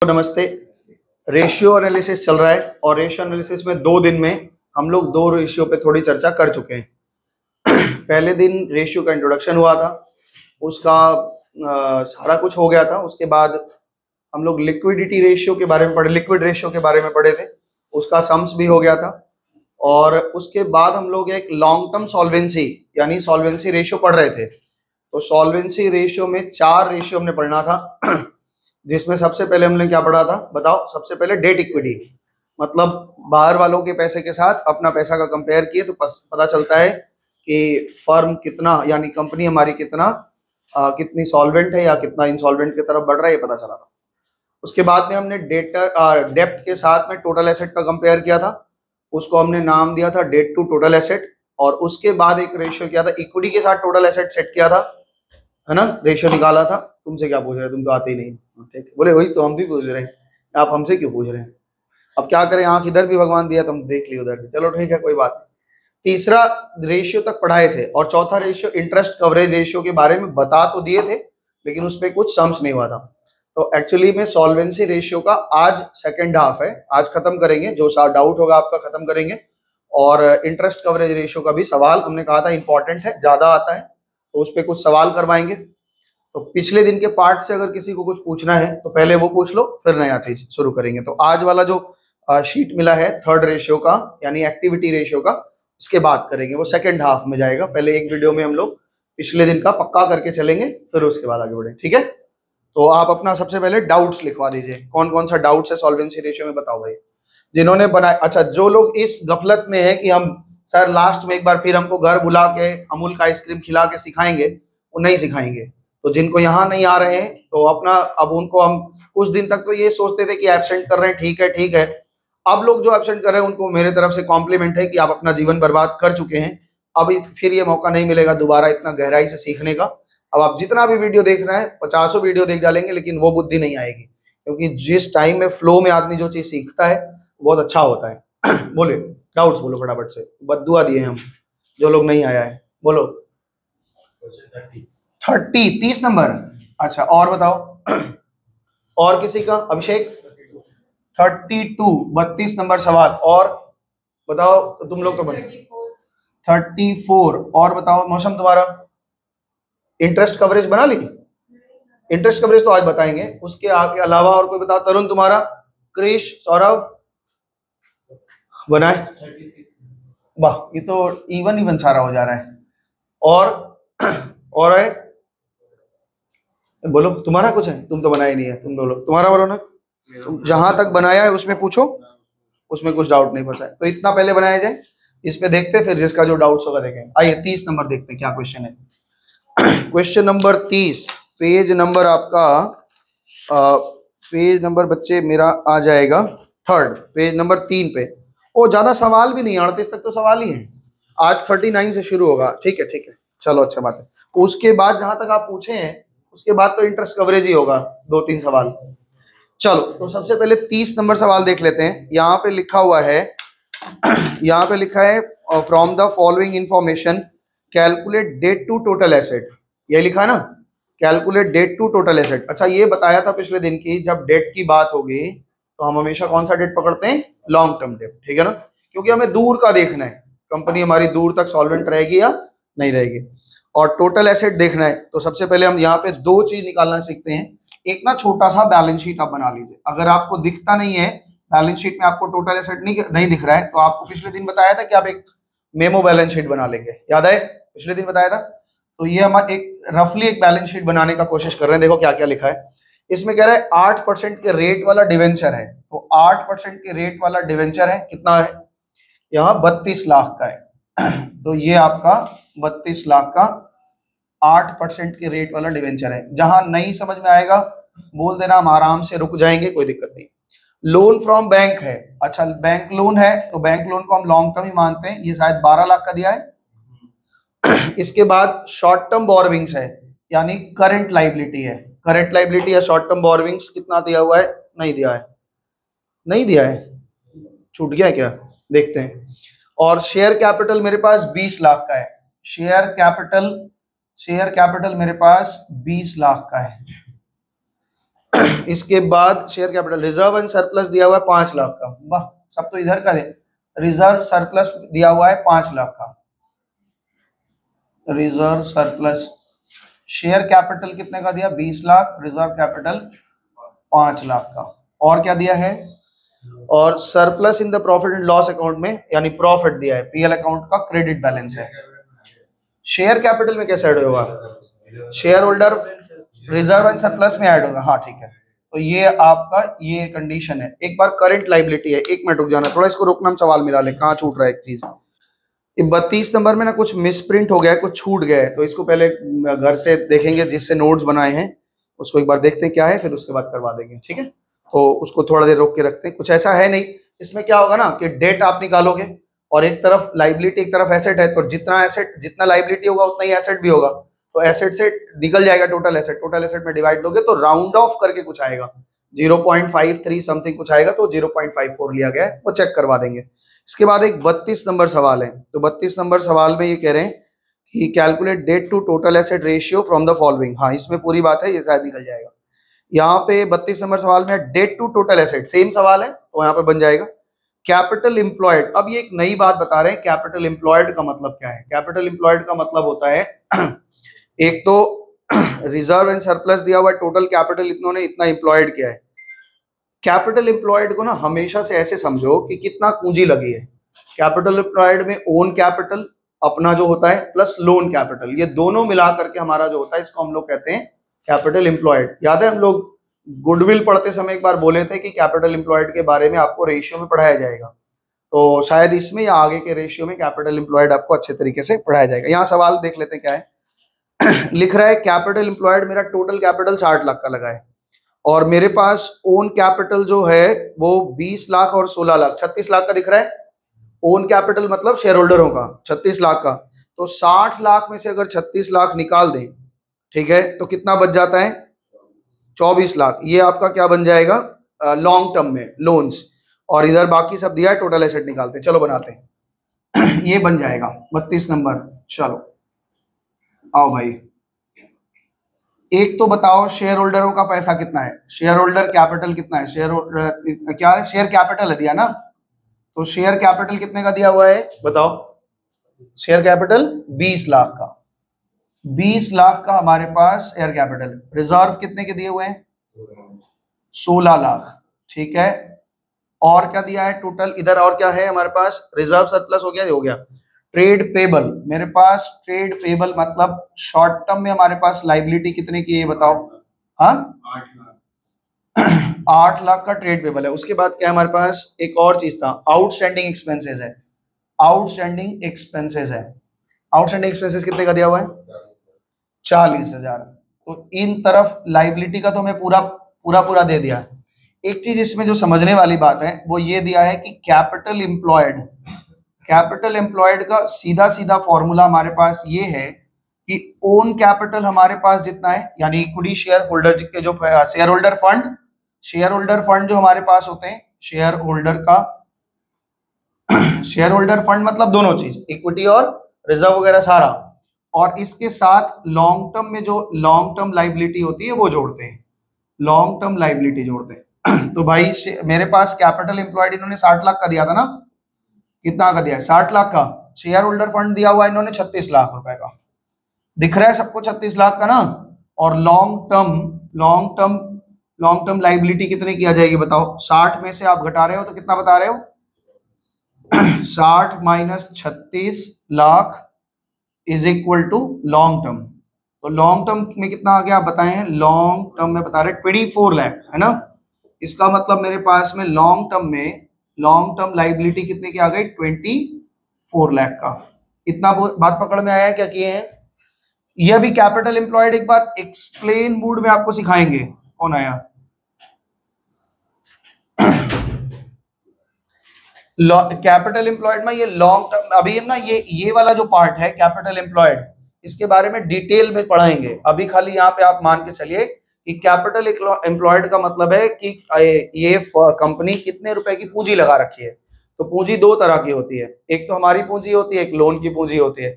तो नमस्ते। Ratio analysis चल रहा है और रेशियो एनालिसिस में 2 दिन में हम लोग 2 रेशियो पे थोड़ी चर्चा कर चुके हैं। पहले दिन रेशियो का इंट्रोडक्शन हुआ था, उसका सारा कुछ हो गया था। उसके बाद हम लोग लिक्विडिटी रेशियो के बारे में पढ़े, लिक्विड रेशियो के बारे में पढ़े थे, उसका सम्स भी हो गया था। और उसके बाद हम लोग एक लॉन्ग टर्म सॉल्वेंसी यानी सॉल्वेंसी रेशियो पढ़ रहे थे। तो सॉल्वेंसी रेशियो में 4 रेशियो हमने पढ़ना था, जिसमें सबसे पहले हमने क्या पढ़ा था बताओ? सबसे पहले डेट इक्विटी, मतलब बाहर वालों के पैसे के साथ अपना पैसा का कंपेयर किए तो पता चलता है कि फर्म कितना यानी कंपनी हमारी कितनी सॉल्वेंट है या कितना इंसॉल्वेंट की तरफ बढ़ रहा है, ये पता चला था। उसके बाद में हमने डेप्ट के साथ में टोटल एसेट का कंपेयर किया था, उसको हमने नाम दिया था डेट टू टोटल एसेट। और उसके बाद एक रेशियो किया था इक्विटी के साथ टोटल एसेट सेट किया था, है ना, रेशियो निकाला था। तुमसे क्या पूछ रहे हैं, तुम तो आते ही नहीं। ठीक, बोले वही तो हम भी पूछ रहे हैं, आप हमसे क्यों पूछ रहे हैं? अब क्या करें, आंख इधर भी भगवान दिया, तुम देख ली उधर भी। चलो ठीक है, कोई बात नहीं। तीसरा रेशियो तक पढ़ाए थे और चौथा रेशियो इंटरेस्ट कवरेज रेशियो के बारे में बता तो दिए थे, लेकिन उसपे कुछ सम्स नहीं हुआ था। तो एक्चुअली में सॉल्वेंसी रेशियो का आज सेकेंड हाफ है, आज खत्म करेंगे, जो सा डाउट होगा आपका खत्म करेंगे। और इंटरेस्ट कवरेज रेशियो का भी सवाल हमने कहा था इंपॉर्टेंट है, ज्यादा आता है, तो उस पर कुछ सवाल करवाएंगे। तो पिछले दिन के पार्ट से अगर किसी को कुछ पूछना है तो पहले वो पूछ लो, फिर नया चीज शुरू करेंगे। तो आज वाला जो शीट मिला है थर्ड रेशियो का यानी एक्टिविटी रेशियो का, इसके बात करेंगे, वो सेकंड हाफ में जाएगा। पहले एक वीडियो में हम लोग पिछले दिन का पक्का करके चलेंगे, फिर उसके बाद आगे बढ़े, ठीक है? तो आप अपना सबसे पहले डाउट्स लिखवा दीजिए, कौन कौन सा डाउट्स है सॉल्वेंसी रेशियो में, बताओ भाई जिन्होंने बनाया। अच्छा, जो लोग इस गफलत में है कि हम सर लास्ट में एक बार फिर हमको घर बुला के अमूल का आइसक्रीम खिला के सिखाएंगे, वो नहीं सिखाएंगे। तो जिनको यहाँ नहीं आ रहे हैं तो अपना, अब उनको हम कुछ दिन तक तो ये सोचते थे कि एब्सेंट कर रहे हैं, ठीक है ठीक है। अब लोग जो एब्सेंट कर रहे हैं उनको मेरे तरफ से कॉम्प्लीमेंट है कि आप अपना जीवन बर्बाद कर चुके हैं, अब फिर ये मौका नहीं मिलेगा दोबारा इतना गहराई से सीखने का। अब आप जितना भी वीडियो देख रहे हैं, 50 वीडियो देख डालेंगे, लेकिन वो बुद्धि नहीं आएगी, क्योंकि जिस टाइम में फ्लो में आदमी जो चीज सीखता है बहुत अच्छा होता है। बोले डाउट्स बोलो फटाफट से, बद्दुआ दिए हम जो लोग नहीं आया है, बोलो। 30 नंबर, अच्छा और बताओ और किसी का? अभिषेक 32 नंबर सवाल, और बताओ तुम लोग तो बने 34, और बताओ मौसम तुम्हारा इंटरेस्ट कवरेज बना ली? इंटरेस्ट कवरेज तो आज बताएंगे, उसके आगे अलावा और कोई बताओ। तरुण तुम्हारा, क्रिश, सौरभ बनाए? वाह, ये तो इवन सारा हो जा रहा है। और है, बोलो तुम्हारा कुछ है? तुम तो बनाया नहीं है, तुम बोलो तुम्हारा, बोलो ना। तुम जहां तक बनाया है उसमें पूछो, उसमें कुछ डाउट नहीं फंसा है तो इतना पहले बनाया जाए, इस पे देखते फिर जिसका जो डाउट्स होगा देखेंगे। आइए 30 नंबर देखते हैं क्या क्वेश्चन है। क्वेश्चन नंबर 30, पेज नंबर आपका पेज नंबर बच्चे मेरा आ जाएगा थर्ड, पेज नंबर 3 पे। ओ ज्यादा सवाल भी नहीं, 38 तक तो सवाल ही है, आज 39 से शुरू होगा, ठीक है ठीक है, चलो अच्छा बात है। उसके बाद जहां तक आप पूछे हैं उसके बाद तो इंटरेस्ट कवरेज ही होगा, 2-3 सवाल। चलो तो सबसे पहले 30 नंबर सवाल देख लेते हैं। यहाँ पे लिखा हुआ है, यहाँ पे लिखा है from the following information calculate debt to total asset, ये लिखा है ना, calculate debt to total asset. अच्छा, ये बताया था पिछले दिन की, जब डेट की बात होगी तो हम हमेशा कौन सा डेट पकड़ते हैं? लॉन्ग टर्म डेट, ठीक है ना, क्योंकि हमें दूर का देखना है, कंपनी हमारी दूर तक सॉल्वेंट रहेगी या नहीं रहेगी। और टोटल एसेट देखना है तो सबसे पहले हम यहाँ पे 2 चीज निकालना सीखते हैं। एक ना छोटा सा बैलेंस शीट आप बना लीजिए, अगर आपको दिखता नहीं है बैलेंस शीट में, आपको टोटल एसेट नहीं दिख रहा है, तो आपको पिछले दिन बताया था कि आप एक मेमो बैलेंस शीट बना लेंगे, याद है? पिछले दिन बताया था। तो ये हम एक रफली एक बैलेंस शीट बनाने का कोशिश कर रहे हैं। देखो क्या क्या लिखा है इसमें, कह रहा है 8% के रेट वाला डिवेंचर है, तो 8% के रेट वाला डिवेंचर है, कितना है? यहाँ 32 लाख का है। तो ये आपका 32 लाख का 8% के रेट वाला डिवेंचर है। जहां नहीं समझ में आएगा बोल देना, हम आराम से रुक जाएंगे, कोई दिक्कत नहीं। लोन फ्रॉम बैंक है, अच्छा बैंक लोन है तो बैंक लोन को हम लॉन्ग टर्म ही मानते हैं, ये शायद 12 लाख का दिया है। इसके बाद शॉर्ट टर्म बोरविंग्स है, यानी करंट लाइबिलिटी है, करंट लाइबिलिटी या शॉर्ट टर्म बोरविंग्स कितना दिया हुआ है? नहीं दिया है, नहीं दिया है, छूट गया क्या? देखते हैं। और शेयर कैपिटल मेरे पास 20 लाख का है, शेयर कैपिटल मेरे पास 20 लाख का है। इसके बाद share capital, reserve and surplus दिया हुआ है 5 लाख का, वाह सब तो इधर का दे, रिजर्व सरप्लस दिया हुआ है 5 लाख का, रिजर्व सरप्लस, शेयर कैपिटल कितने का दिया 20 लाख, रिजर्व कैपिटल 5 लाख का, और क्या दिया है, और surplus in the profit and loss account में यानी प्रॉफिट दिया है, पीएल अकाउंट का क्रेडिट बैलेंस है। शेयर कैपिटल में कैसे ऐड होगा, share holder reserve and surplus में ऐड होगा, हाँ ठीक है, तो ये आपका ये कंडीशन है। एक बार करंट लाइबिलिटी है, एक मिनट रुक जाना थोड़ा, इसको रोकना, हम सवाल मिला ले, कहाँ छूट रहा है एक चीज, 32 नंबर में ना कुछ मिसप्रिंट हो गया है, कुछ छूट गया है, तो इसको पहले घर से देखेंगे, जिससे नोट्स बनाए हैं उसको एक बार देखते हैं क्या है, फिर उसके बाद करवा देंगे, ठीक है। तो उसको थोड़ा देर रोक के रखते हैं, कुछ ऐसा है नहीं इसमें, क्या होगा ना कि डेट आप निकालोगे और एक तरफ लाइबिलिटी एक तरफ एसेट है, तो जितना एसेट जितना लाइबिलिटी होगा उतना ही एसेट भी होगा, तो एसेट से निकल जाएगा टोटल एसेट में डिवाइड दोगे तो राउंड ऑफ करके कुछ आएगा 0.53 समथिंग कुछ आएगा, तो 0.54 लिया गया है, वो चेक करवा देंगे। इसके बाद एक 32 नंबर सवाल है, तो 32 नंबर सवाल में ये कह रहे हैं कि calculate debt to total asset ratio from the following, हाँ इसमें पूरी बात है, ये शायद निकल जाएगा। यहाँ पे 32 नंबर सवाल में debt to total asset same सवाल है, तो यहाँ पे बन जाएगा कैपिटल एम्प्लॉयड। अब ये एक नई बात बता रहे हैं, कैपिटल एम्प्लॉयड का मतलब क्या है, कैपिटल एम्प्लॉयड का मतलब होता है एक तो रिजर्व एंड सरप्लस दिया हुआ है, टोटल कैपिटल इतनों ने इतना एम्प्लॉयड किया है। कैपिटल एम्प्लॉयड को ना हमेशा से ऐसे समझो कि कितना पूंजी लगी है, कैपिटल एम्प्लॉयड में ओन कैपिटल अपना जो होता है प्लस लोन कैपिटल, ये दोनों मिला करके हमारा जो होता है इसको हम लोग कहते हैं कैपिटल एम्प्लॉयड। याद है हम लोग गुडविल पढ़ते समय एक बार बोले थे कि कैपिटल एम्प्लॉयड के बारे में आपको रेशियो में पढ़ाया जाएगा, तो शायद इसमें या आगे के रेशियो में कैपिटल एम्प्लॉयड आपको अच्छे तरीके से पढ़ाया जाएगा। यहाँ सवाल देख लेते हैं क्या है लिख रहा है कैपिटल एम्प्लॉयड, मेरा टोटल कैपिटल 60 लाख का लगा है और मेरे पास ओन कैपिटल जो है वो 20 लाख और 16 लाख 36 लाख का दिख रहा है। ओन कैपिटल मतलब शेयर होल्डरों का 36 लाख का, तो 60 लाख में से अगर 36 लाख निकाल दें, ठीक है, तो कितना बच जाता है 24 लाख। ये आपका क्या बन जाएगा लॉन्ग टर्म में लोन्स, और इधर बाकी सब दिया है, टोटल एसेट निकालते हैं, चलो बनाते हैं ये बन जाएगा 32 नंबर। चलो आओ भाई, एक तो बताओ शेयर होल्डरों का पैसा कितना है, शेयर होल्डर कैपिटल कितना है, शेयर क्या है, शेयर कैपिटल है दिया ना, तो शेयर कैपिटल कितने का दिया हुआ है बताओ, शेयर कैपिटल 20 लाख का, 20 लाख का हमारे पास शेयर कैपिटल। रिजर्व कितने के दिए हुए हैं 16 लाख, ठीक है, और क्या दिया है टोटल इधर, और क्या है हमारे पास, रिजर्व सरप्लस हो गया, ये हो गया। ट्रेड पेबल, मेरे पास ट्रेड पेबल मतलब शॉर्ट टर्म में हमारे पास लाइबिलिटी कितने की है ये बताओ, हाँ 8 लाख का ट्रेड पेबल है। उसके बाद क्या है हमारे पास, एक और चीज था, आउटस्टैंडिंग एक्सपेंसेस है, आउटस्टैंडिंग एक्सपेंसेस है, आउटस्टैंडिंग एक्सपेंसेस कितने का दिया हुआ है 40,000। तो इन तरफ लाइबिलिटी का तो मैं पूरा दे दिया। एक चीज इसमें जो समझने वाली बात है वो ये दिया है कि कैपिटल एम्प्लॉयड, कैपिटल एम्प्लॉयड का सीधा सीधा फॉर्मूला हमारे पास ये है कि ओन कैपिटल हमारे पास जितना है, यानी इक्विटी शेयर होल्डर के जो share holder fund, share holder fund जो हमारे पास होते हैं, शेयर होल्डर का शेयर होल्डर फंड मतलब दोनों चीज, इक्विटी और रिजर्व वगैरह सारा, और इसके साथ लॉन्ग टर्म में जो लॉन्ग टर्म लाइबिलिटी होती है वो जोड़ते हैं, लॉन्ग टर्म लाइबिलिटी जोड़ते हैं। तो भाई मेरे पास कैपिटल एम्प्लॉयड इन्होंने 60 लाख का दिया था ना, कितना का दिया है 60 लाख का, शेयर होल्डर फंड दिया हुआ इन्होंने 36 लाख रुपए का, दिख रहा है सबको 36 लाख का ना, और लॉन्ग टर्म लाइबिलिटी कितने की आ जाएगी बताओ, 60 में से आप घटा रहे हो तो कितना बता रहे हो 60 minus 36 lakh is equal to long term, तो लॉन्ग टर्म में कितना आ गया आप बताएं, लॉन्ग टर्म में बता रहे 24 लाख है ना, इसका मतलब मेरे पास में लॉन्ग टर्म लाइबिलिटी कितने की आ गई 24 लाख का। इतना बात पकड़ में आया, क्या किए हैं, यह भी कैपिटल एम्प्लॉयड एक बार एक्सप्लेन मूड में आपको सिखाएंगे। कौन आया कैपिटल एम्प्लॉयड में, ये लॉन्ग टर्म, अभी ना ये वाला जो पार्ट है कैपिटल एम्प्लॉयड, इसके बारे में डिटेल में पढ़ाएंगे, अभी खाली यहाँ पे आप मान के चलिए कि कैपिटल एम्प्लॉयड का मतलब है कि ये कंपनी कितने रुपए की पूंजी लगा रखी है। तो पूंजी दो तरह की होती है, एक तो हमारी पूंजी होती है, एक लोन की पूंजी होती है।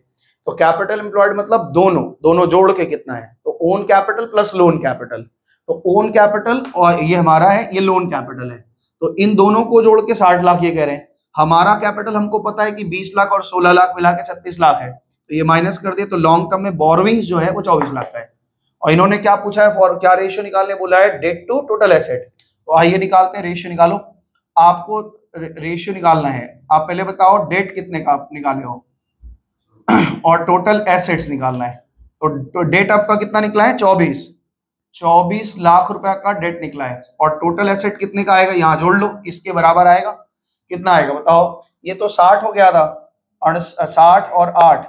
तो कैपिटल एम्प्लॉयड मतलब दोनों जोड़ के कितना है, तो own capital plus lone capital. तो ओन कैपिटल और ये हमारा है, ये लोन कैपिटल है, तो इन दोनों को जोड़ के 60 लाख ये कह रहे हैं। हमारा कैपिटल हमको पता है कि 20 लाख और 16 लाख मिला के 36 लाख है, तो ये माइनस कर दिए, तो लॉन्ग टर्म में बोरोविंग्स जो है वो 24 लाख का है। और इन्होंने क्या पूछा है, फॉर क्या रेशियो निकालने बोला है, डेट टू टोटल एसेट। तो आइए निकालते हैं, रेशियो निकालो। आपको रेशियो निकालना है, आप पहले बताओ डेट कितने का आप निकाले हो और टोटल एसेट्स निकालना है। तो डेट आपका कितना निकला है, 24 लाख रुपया का डेट निकला है, और टोटल एसेट कितने का आएगा, यहां जोड़ लो, इसके बराबर आएगा, कितना आएगा बताओ। ये तो 60 हो गया था, 60 और 8,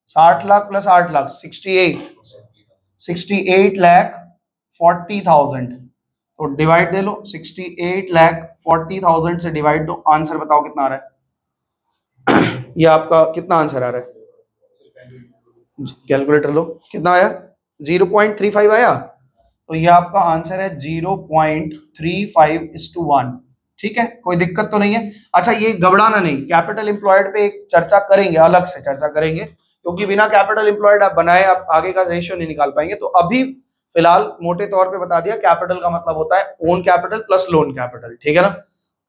60 लाख प्लस 8 लाख 68 लाख 40,000। तो डिवाइड दे लो, 68 लाख 40,000 से डिवाइड दो, आंसर बताओ कितना आ रहा है। ये आपका कितना आंसर आ रहा है, कैलकुलेटर लो, कितना आया, 0.35 आया। तो ये आपका आंसर है 0.35:1। ठीक है, कोई दिक्कत तो नहीं है। अच्छा, ये घबराना नहीं, कैपिटल एम्प्लॉयड पे एक चर्चा करेंगे, अलग से चर्चा करेंगे, क्योंकि बिना कैपिटल एम्प्लॉयड आप बनाए आप आगे का रेशियो नहीं निकाल पाएंगे। तो अभी फिलहाल मोटे तौर पे बता दिया, कैपिटल का मतलब होता है own capital plus lone capital, ठीक है ना।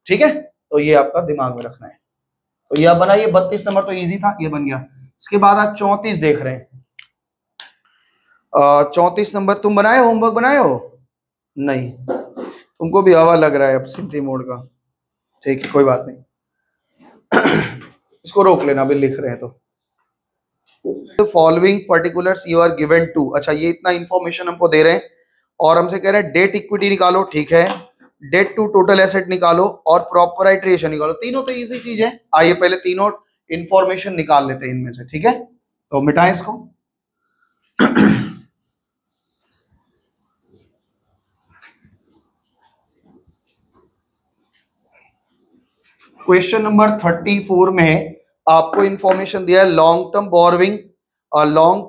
ठीक है, तो ये आपका दिमाग में रखना है। तो ये बना, ये 32 नंबर तो इजी था, ये बन गया। इसके बाद आप 34 देख रहे हैं। 34 नंबर तुम बनाए, होमवर्क बनाए हो, नहीं, तुमको भी हवा लग रहा है अब सिंथी मोड का, ठीक है कोई बात नहीं। इसको रोक लेना, अभी लिख रहे हैं तो following particulars you are given to. अच्छा, ये इतना इंफॉर्मेशन हमको दे रहे हैं और हमसे कह रहे हैं डेट इक्विटी निकालो, ठीक है, डेट टू टोटल एसेट निकालो और प्रोपराइटरी रेशियो निकालो। तीनों तो इजी चीज है, आइए पहले तीनों इंफॉर्मेशन निकाल लेते हैं इनमें से, ठीक है। तो मिटाएं इसको। क्वेश्चन नंबर 34 में आपको इंफॉर्मेशन दिया है long term borrowing, long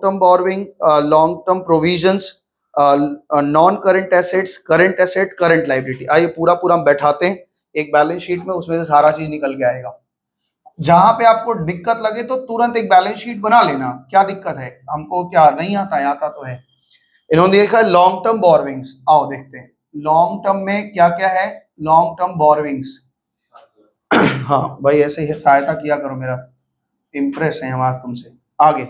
term provisions, non current assets, current asset, current liability. आइए पूरा पूरा हम बैठाते हैं एक बैलेंस शीट में, उसमें से सारा चीज निकल के आएगा। जहां पे आपको दिक्कत लगे तो तुरंत एक बैलेंस शीट बना लेना, क्या दिक्कत है, हमको क्या नहीं आता है, आता तो है। इन्होंने देखा है लॉन्ग टर्म बोरोविंग्स, आओ देखते हैं लॉन्ग टर्म में क्या क्या है। लॉन्ग टर्म बोरोविंग्स, हाँ भाई ऐसे ही सहायता किया करो, मेरा इंप्रेस है हम आज तुमसे। आगे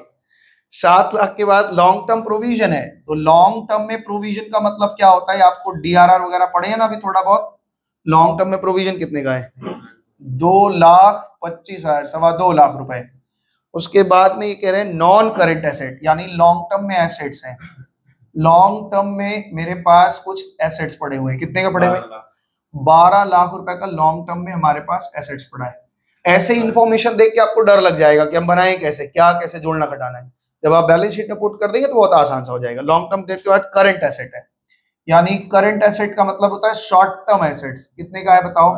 7 लाख के बाद लॉन्ग टर्म प्रोविजन है, तो लॉन्ग टर्म में प्रोविजन का मतलब क्या होता है, आपको डीआरआर वगैरह पढ़े हैं ना अभी थोड़ा बहुत। लॉन्ग टर्म में प्रोविजन कितने का है, 2,25,000, 2.25 लाख रुपए। उसके बाद में ये कह रहे हैं नॉन करंट एसेट, यानी लॉन्ग टर्म में एसेट्स हैं। लॉन्ग टर्म में मेरे पास कुछ एसेट्स पड़े हुए हैं, कितने का पड़े हुए, 12 लाख रुपए का लॉन्ग टर्म में हमारे पास एसेट्स पड़ा है। ऐसे इंफॉर्मेशन देख के आपको डर लग जाएगा कि हम बनाएं कैसे, क्या कैसे जोड़ना घटाना है। जब आप बैलेंस शीट में पुट कर देंगे तो बहुत आसान सा हो जाएगा। लॉन्ग टर्म डेट के बाद करंट एसेट है, यानी करंट एसेट का मतलब होता है शॉर्ट टर्म एसेट्स, कितने का है बताओ,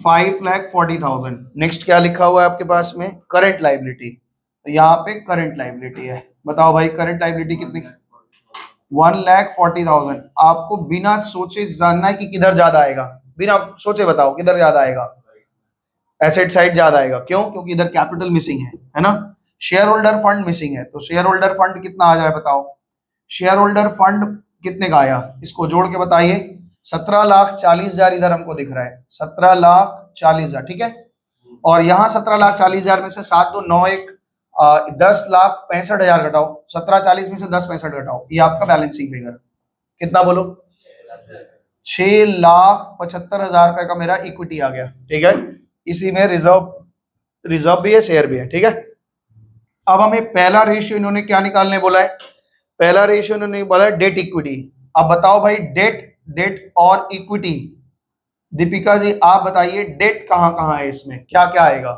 5,40,000। नेक्स्ट क्या लिखा हुआ है आपके पास में, करंट लायबिलिटी, तो यहाँ पे करंट लायबिलिटी है, बताओ भाई करंट लायबिलिटी कितनी, 1,40,000। आपको बिना सोचे जानना है कि किधर ज्यादा आएगा, बिना सोचे बताओ किधर ज्यादा आएगा, एसेट साइड ज्यादा आएगा, क्यों, क्योंकि इधर कैपिटल मिसिंग है ना, शेयर होल्डर फंड मिसिंग है। तो शेयर होल्डर फंड कितना आ जाए बताओ, शेयर होल्डर फंड कितने का आया, इसको जोड़ के बताइए। 17,40,000 इधर हमको दिख रहा है, 17,40,000, ठीक है। और यहाँ 17,40,000 में से 7 2 9 1 10,65,000 घटाओ, 17,40 में से 10,65 घटाओ, ये आपका बैलेंसिंग फिगर कितना बोलो, 6,75,000 रुपए का मेरा इक्विटी आ गया, ठीक है। इसी में रिजर्व भी है, शेयर भी है, ठीक है। अब हमें पहला रेशियो इन्होंने क्या निकालने बोला है, पहला रेशियो इन्होंने बोला है डेट इक्विटी। अब बताओ भाई डेट और इक्विटी, दीपिका जी आप बताइए डेट कहां कहां है, इसमें क्या क्या आएगा,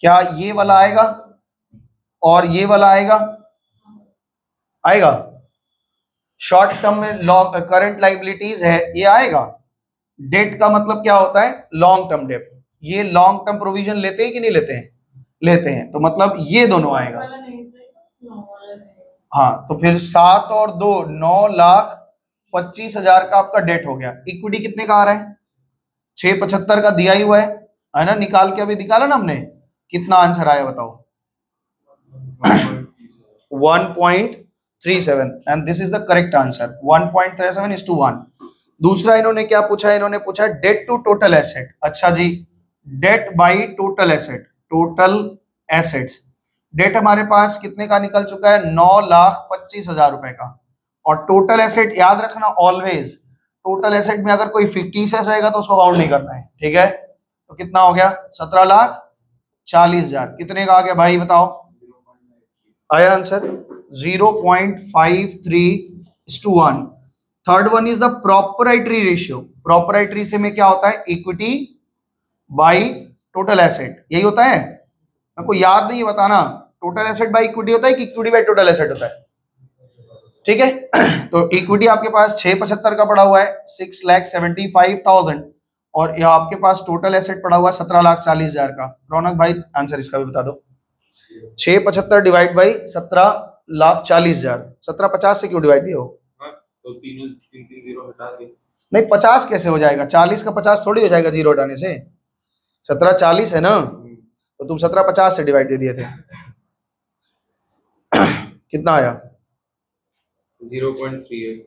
क्या ये वाला आएगा और ये वाला आएगा शॉर्ट टर्म में करंट लायबिलिटीज है, ये आएगा। डेट का मतलब क्या होता है, लॉन्ग टर्म डेट। ये लॉन्ग टर्म प्रोविजन लेते हैं कि नहीं लेते हैं, लेते हैं, तो मतलब ये दोनों आएगा। हाँ, तो फिर 7 और 2 9,25,000 का आपका डेट हो गया। इक्विटी कितने का आ रहा है, 675 का दिया ही हुआ है ना, निकाल के अभी निकाला ना हमने, कितना आंसर आया बताओ, 1.30 1.37 and this is the correct answer 1.37:1। दूसरा इन्होंने क्या पूछा है, इन्होंने पूछा डेट टू टोटल एसेट। अच्छा जी, debt by total asset, total assets, debt हमारे पास कितने का निकल चुका है, 9,25,000 रुपए का। और टोटल एसेट याद रखना ऑलवेज, टोटल एसेट में अगर कोई फिक्टिशियस रहेगा तो उसको काउंट नहीं करना है, ठीक है। तो कितना हो गया, 17,40,000। कितने का आ गया भाई बताओ, आया answer 0.53:1। Third one is the proprietary ratio. Proprietary से में क्या होता है, इक्विटी बाई टोटल एसेट, यही होता है। आपको याद नहीं है बताना, टोटल एसेट बाई इक्विटी होता है कि इक्विटी बाई टोटल एसेट होता है, ठीक है। तो इक्विटी आपके पास 675 का पड़ा हुआ है, 6,75,000, और यह आपके पास टोटल एसेट पड़ा हुआ है 17,40,000 का। रौनक भाई आंसर इसका भी बता दो। 675 डिवाइड बाई 17,40,000, 1750 से क्यों डिवाइड दिया हो? तो तीन जीरो हटा दे। नहीं 50 कैसे हो जाएगा, 40 का 50 थोड़ी हो जाएगा जीरो हटाने से। 1740 है ना, तो तुम 1750 से डिवाइड दे दिए थे। कितना आया, 0.38।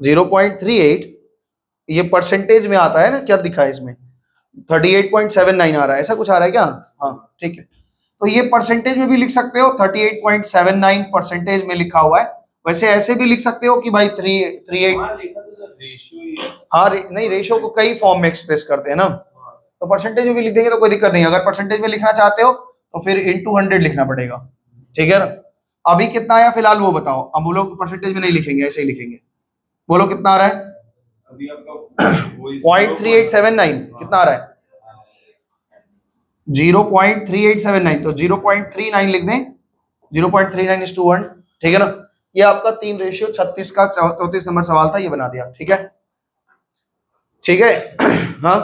0.38 ये परसेंटेज में आता है ना, क्या दिखा है इसमें 38.79 आ रहा है, ऐसा कुछ आ रहा है क्या? हाँ ठीक है, तो ये परसेंटेज में भी लिख सकते हो, 38.79 परसेंटेज में लिखा हुआ है। वैसे ऐसे भी लिख सकते हो कि भाई 38, हाँ नहीं रेशियो को कई फॉर्म में एक्सप्रेस करते हैं ना, तो परसेंटेज में भी लिख देंगे तो कोई दिक्कत नहीं। अगर परसेंटेज में लिखना चाहते हो तो फिर into 100 लिखना पड़ेगा, ठीक है ना। अभी कितना आया फिलहाल वो बताओ, अब बोलो परसेंटेज में नहीं लिखेंगे, ऐसे ही लिखेंगे। बोलो कितना आ रहा है, अभी आपका 0.3879 कितना आ रहा है, 0.3879, तो 0.39 लिख दें, 0.39:1, ठीक है ना। ये आपका 3 रेशियो 36 का 34 नंबर सवाल था, ये बना दिया, ठीक है ठीक है। हाँ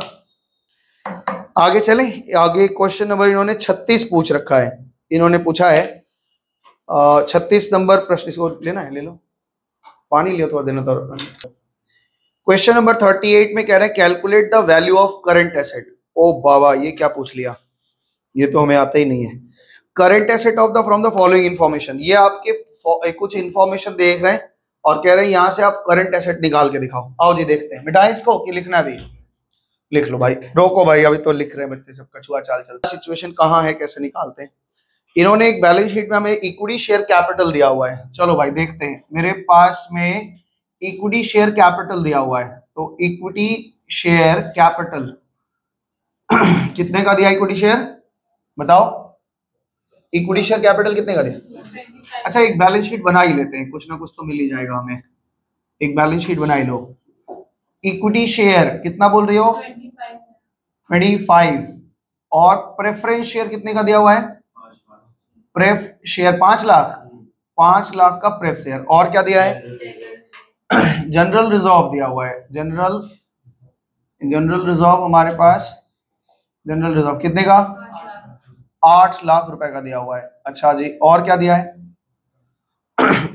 आगे चलें, आगे क्वेश्चन नंबर इन्होंने 36 पूछ रखा है। इन्होंने पूछा है 36 नंबर प्रश्न, इसको लेना है ले लो, पानी लियो थोड़ा देना तो। क्वेश्चन नंबर 38 में कह रहे हैं calculate the value of current asset. ओ बाबा ये क्या पूछ लिया, ये तो हमें आता ही नहीं है। Current asset of the from the following information, ये आपके कुछ इंफॉर्मेशन देख रहे हैं और कह रहे हैं यहां से आप करंट एसेट निकाल के दिखाओ। आओ जी देखते हैं, मिटाएं इसको कि लिखना भी, लिख लो भाई, रोको भाई अभी तो लिख रहे हैं बच्चे सब, कछुआ चाल चलता। सिचुएशन कहाँ है, कैसे निकालते हैं। इन्होंने एक बैलेंस शीट में हमें इक्विटी शेयर कैपिटल दिया हुआ है, चलो भाई देखते हैं। मेरे पास में इक्विटी शेयर कैपिटल दिया हुआ है, तो इक्विटी शेयर कैपिटल कितने का दिया, इक्विटी शेयर बताओ, इक्विटी शेयर कैपिटल कितने का दिया। अच्छा एक बैलेंस शीट बना ही लेते हैं, कुछ ना कुछ तो मिल ही जाएगा हमें। एक बैलेंस शीट बना ही लो। इक्विटी शेयर कितना बोल रही हो, 25, और प्रेफरेंस शेयर कितने का दिया हुआ है, प्रेफ शेयर 5 लाख, 5 लाख का प्रेफ शेयर। और क्या दिया है, जनरल रिजर्व दिया हुआ है, जनरल रिजर्व हमारे पास, जनरल रिजर्व कितने का, 8 लाख रुपए का दिया हुआ है। अच्छा जी, और क्या दिया है,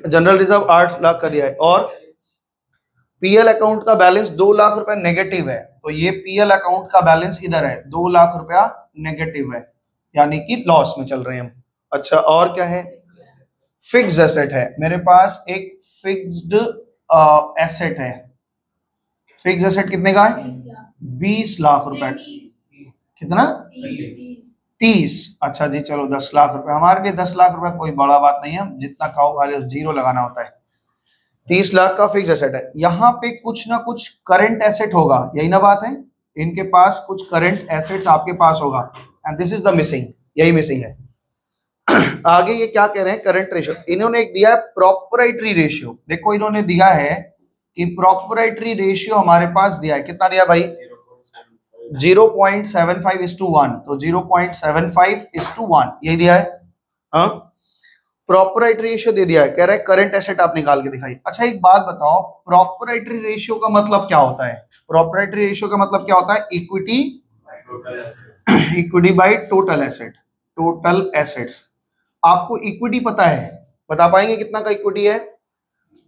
जनरल रिजर्व 8 लाख का दिया है, और पीएल अकाउंट का बैलेंस 2 लाख रुपए नेगेटिव है, तो ये पीएल अकाउंट का बैलेंस इधर है 2 लाख रुपया नेगेटिव है, यानी कि लॉस में चल रहे हैं हम। अच्छा और क्या है, फिक्स्ड एसेट है, मेरे पास एक फिक्स्ड एसेट है। फिक्स्ड एसेट कितने का है, 20 लाख रुपए, कितना 30। अच्छा जी चलो 10 लाख रुपए, हमारे लिए 10 लाख रुपए कोई बड़ा बात नहीं है, जितना खाओ खाली जीरो लगाना होता है। 30 लाख का फिक्स एसेट है, यहाँ पे कुछ ना कुछ करंट एसेट होगा, यही ना बात है, इनके पास कुछ करंट एसेट्स आपके पास होगा, and this is the missing, यही मिसिंग है। आगे ये क्या कह रहे हैं, करंट रेशियो इन्होंने एक दिया है प्रोपराइटरी रेशियो। देखो इन्होंने दिया है कि प्रोपराइटरी रेशियो हमारे पास दिया है, कितना दिया भाई, 0.75:1, तो 0.75:1 यही दिया है। हाँ प्रोपराइटरी रेशियो दे दिया है, कह रहा है करंट एसेट आप निकाल के दिखाइए। अच्छा एक बात बताओ, प्रोपराइटरी रेशियो का मतलब क्या होता है, प्रोपराइटरी रेशियो का मतलब क्या होता है, equity, equity by total asset, total assets. आपको इक्विटी पता है, बता पाएंगे कितना का इक्विटी है,